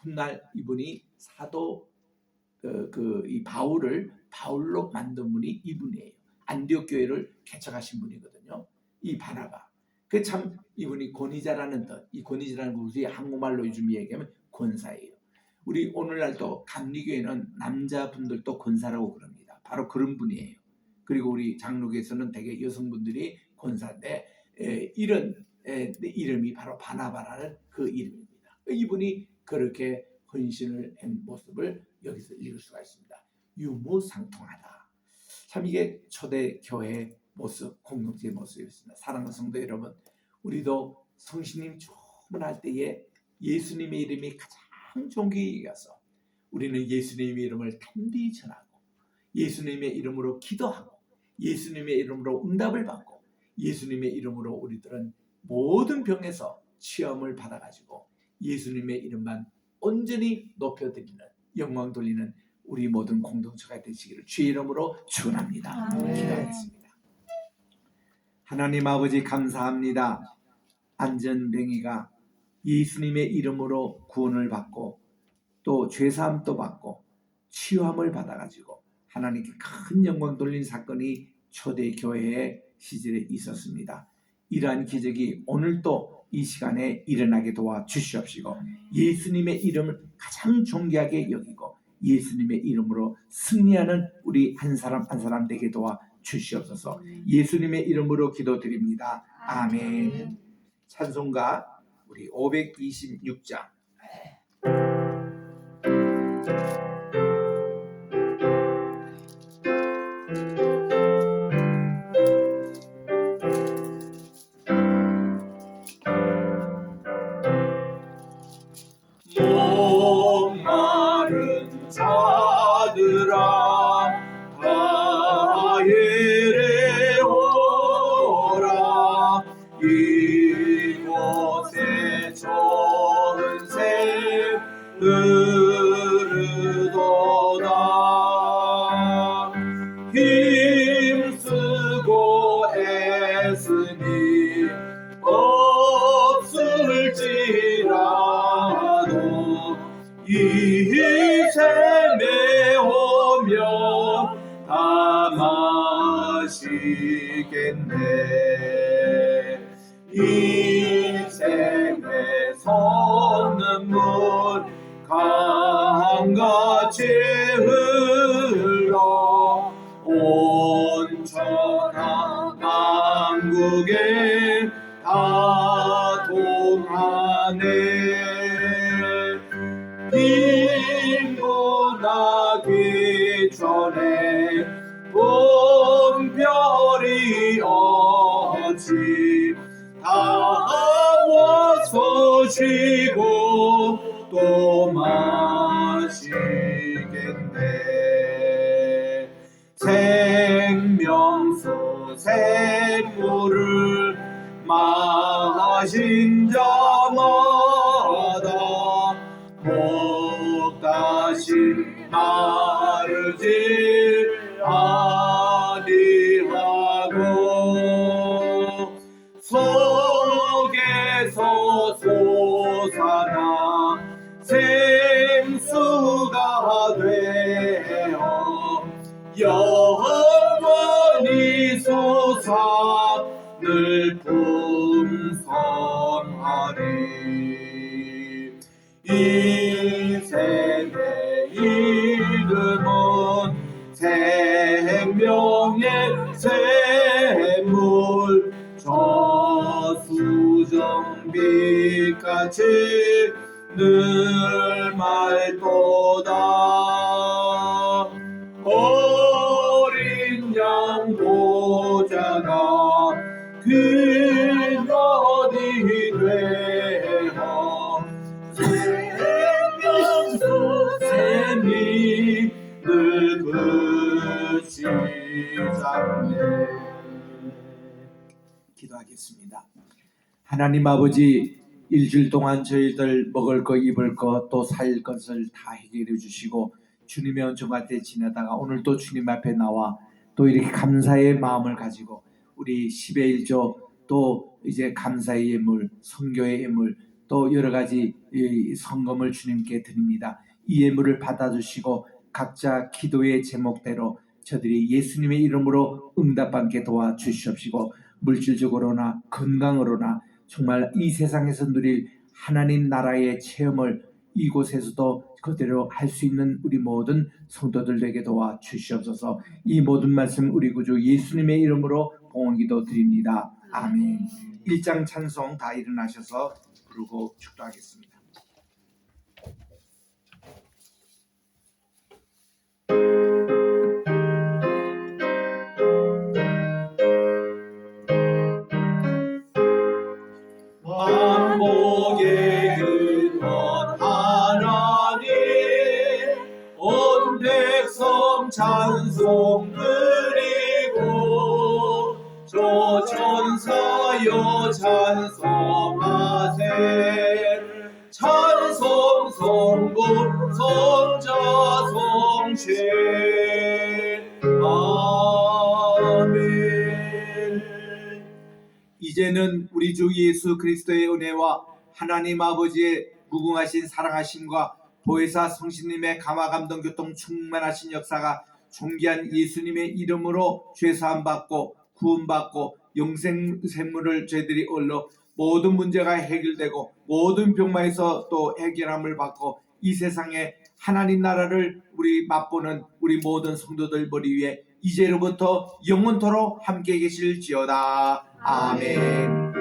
훗날 이분이 사도 이 바울을 바울로 만든 분이 이분이에요. 안디옥 교회를 개척하신 분이거든요. 이 바나바. 그 참 이분이 권위자라는 뜻. 이 권위자라는 것이 한국말로 요즘 얘기하면 권사예요. 우리 오늘날도 감리교회는 남자분들도 권사라고 그럽니다. 바로 그런 분이에요. 그리고 우리 장로교에서는 대개 여성분들이 권사인데 이런 이름이 바로 바나바라는 그 이름입니다. 이분이 그렇게 헌신을 한 모습을 여기서 읽을 수가 있습니다. 유무상통하다. 참 이게 초대 교회 모습, 공동체의 모습이었습니다. 사랑하는 성도 여러분, 우리도 성신님 주문할 때에 예수님의 이름이 가장 존귀히 여겨서 우리는 예수님의 이름을 담대히 전하고 예수님의 이름으로 기도하고 예수님의 이름으로 응답을 받고 예수님의 이름으로 우리들은 모든 병에서 치험을 받아가지고 예수님의 이름만 온전히 높여드리는, 영광 돌리는 우리 모든 공동체가 되시기를 주의 이름으로 축원합니다. 기도하겠습니다. 하나님 아버지 감사합니다. 안전뱅이가 예수님의 이름으로 구원을 받고 또 죄사함도 받고 치유함을 받아가지고 하나님께 큰 영광 돌린 사건이 초대 교회의 시절에 있었습니다. 이러한 기적이 오늘도 이 시간에 일어나게 도와 주시옵시고 예수님의 이름을 가장 존귀하게 여기고 예수님의 이름으로 승리하는 우리 한 사람 한 사람 되게 도와 주시옵소서. 예수님의 이름으로 기도드립니다. 아멘. 찬송가 우리 526장 목마른 자들아 다 예래오라. 이곳에 좋은 새 흐르도다. 힘쓰고 애쓰니 없을지라도 이 샘에 오며 다 마시겠네. 이 샘에 솟는 물 강같이 흘러 온천한 만국에 다 동하네. 빈곤하기 전에 봄별이 어찌 다 와서 쉬고 또 마시겠네. 생명수 새 마르지 아니하고 속에서 솟아나 생수가 되어 영원히 솟아 늘 풍성하리. 인생의 이름은 생명의 샘물 저수정빛같이 늘 맑도다. 어린 양 보자가 귀년이 되어 생명수 샘이 늘 그치 잡네. 기도하겠습니다. 하나님 아버지, 일주일 동안 저희들 먹을 거 입을 거 또 살 것을 다 해결해 주시고 주님의 은총 가운데 지내다가 오늘 또 주님 앞에 나와 또 이렇게 감사의 마음을 가지고 우리 10의 1조 또 이제 감사의 예물, 선교의 예물 또 여러 가지 이 성금을 주님께 드립니다. 이 예물을 받아주시고 각자 기도의 제목대로 저들이 예수님의 이름으로 응답받게 도와주시옵시고 물질적으로나 건강으로나 정말 이 세상에서 누릴 하나님 나라의 체험을 이곳에서도 그대로 할 수 있는 우리 모든 성도들 되게 도와주시옵소서. 이 모든 말씀 우리 구주 예수님의 이름으로 봉헌기도 드립니다. 아멘. 1장 찬송 다 일어나셔서 부르고 축도하겠습니다. 만복의 근원 하나님 온 백성 찬송 드리고 저 천사여 찬송하세. 찬송 성부 성자 성체 아멘. 이제는 우리 주 예수 그리스도의 은혜와 하나님 아버지의 무궁하신 사랑하심과 보혜사 성신님의 감화 감동 교통 충만하신 역사가 존귀한 예수님의 이름으로 죄사함 받고 구원 받고 영생 샘물을 저희들이 얻어 모든 문제가 해결되고 모든 병마에서 또 해결함을 받고 이 세상에 하나님 나라를 우리 맛보는 우리 모든 성도들 머리 위에 이제로부터 영원토록 함께 계실지어다. 아멘.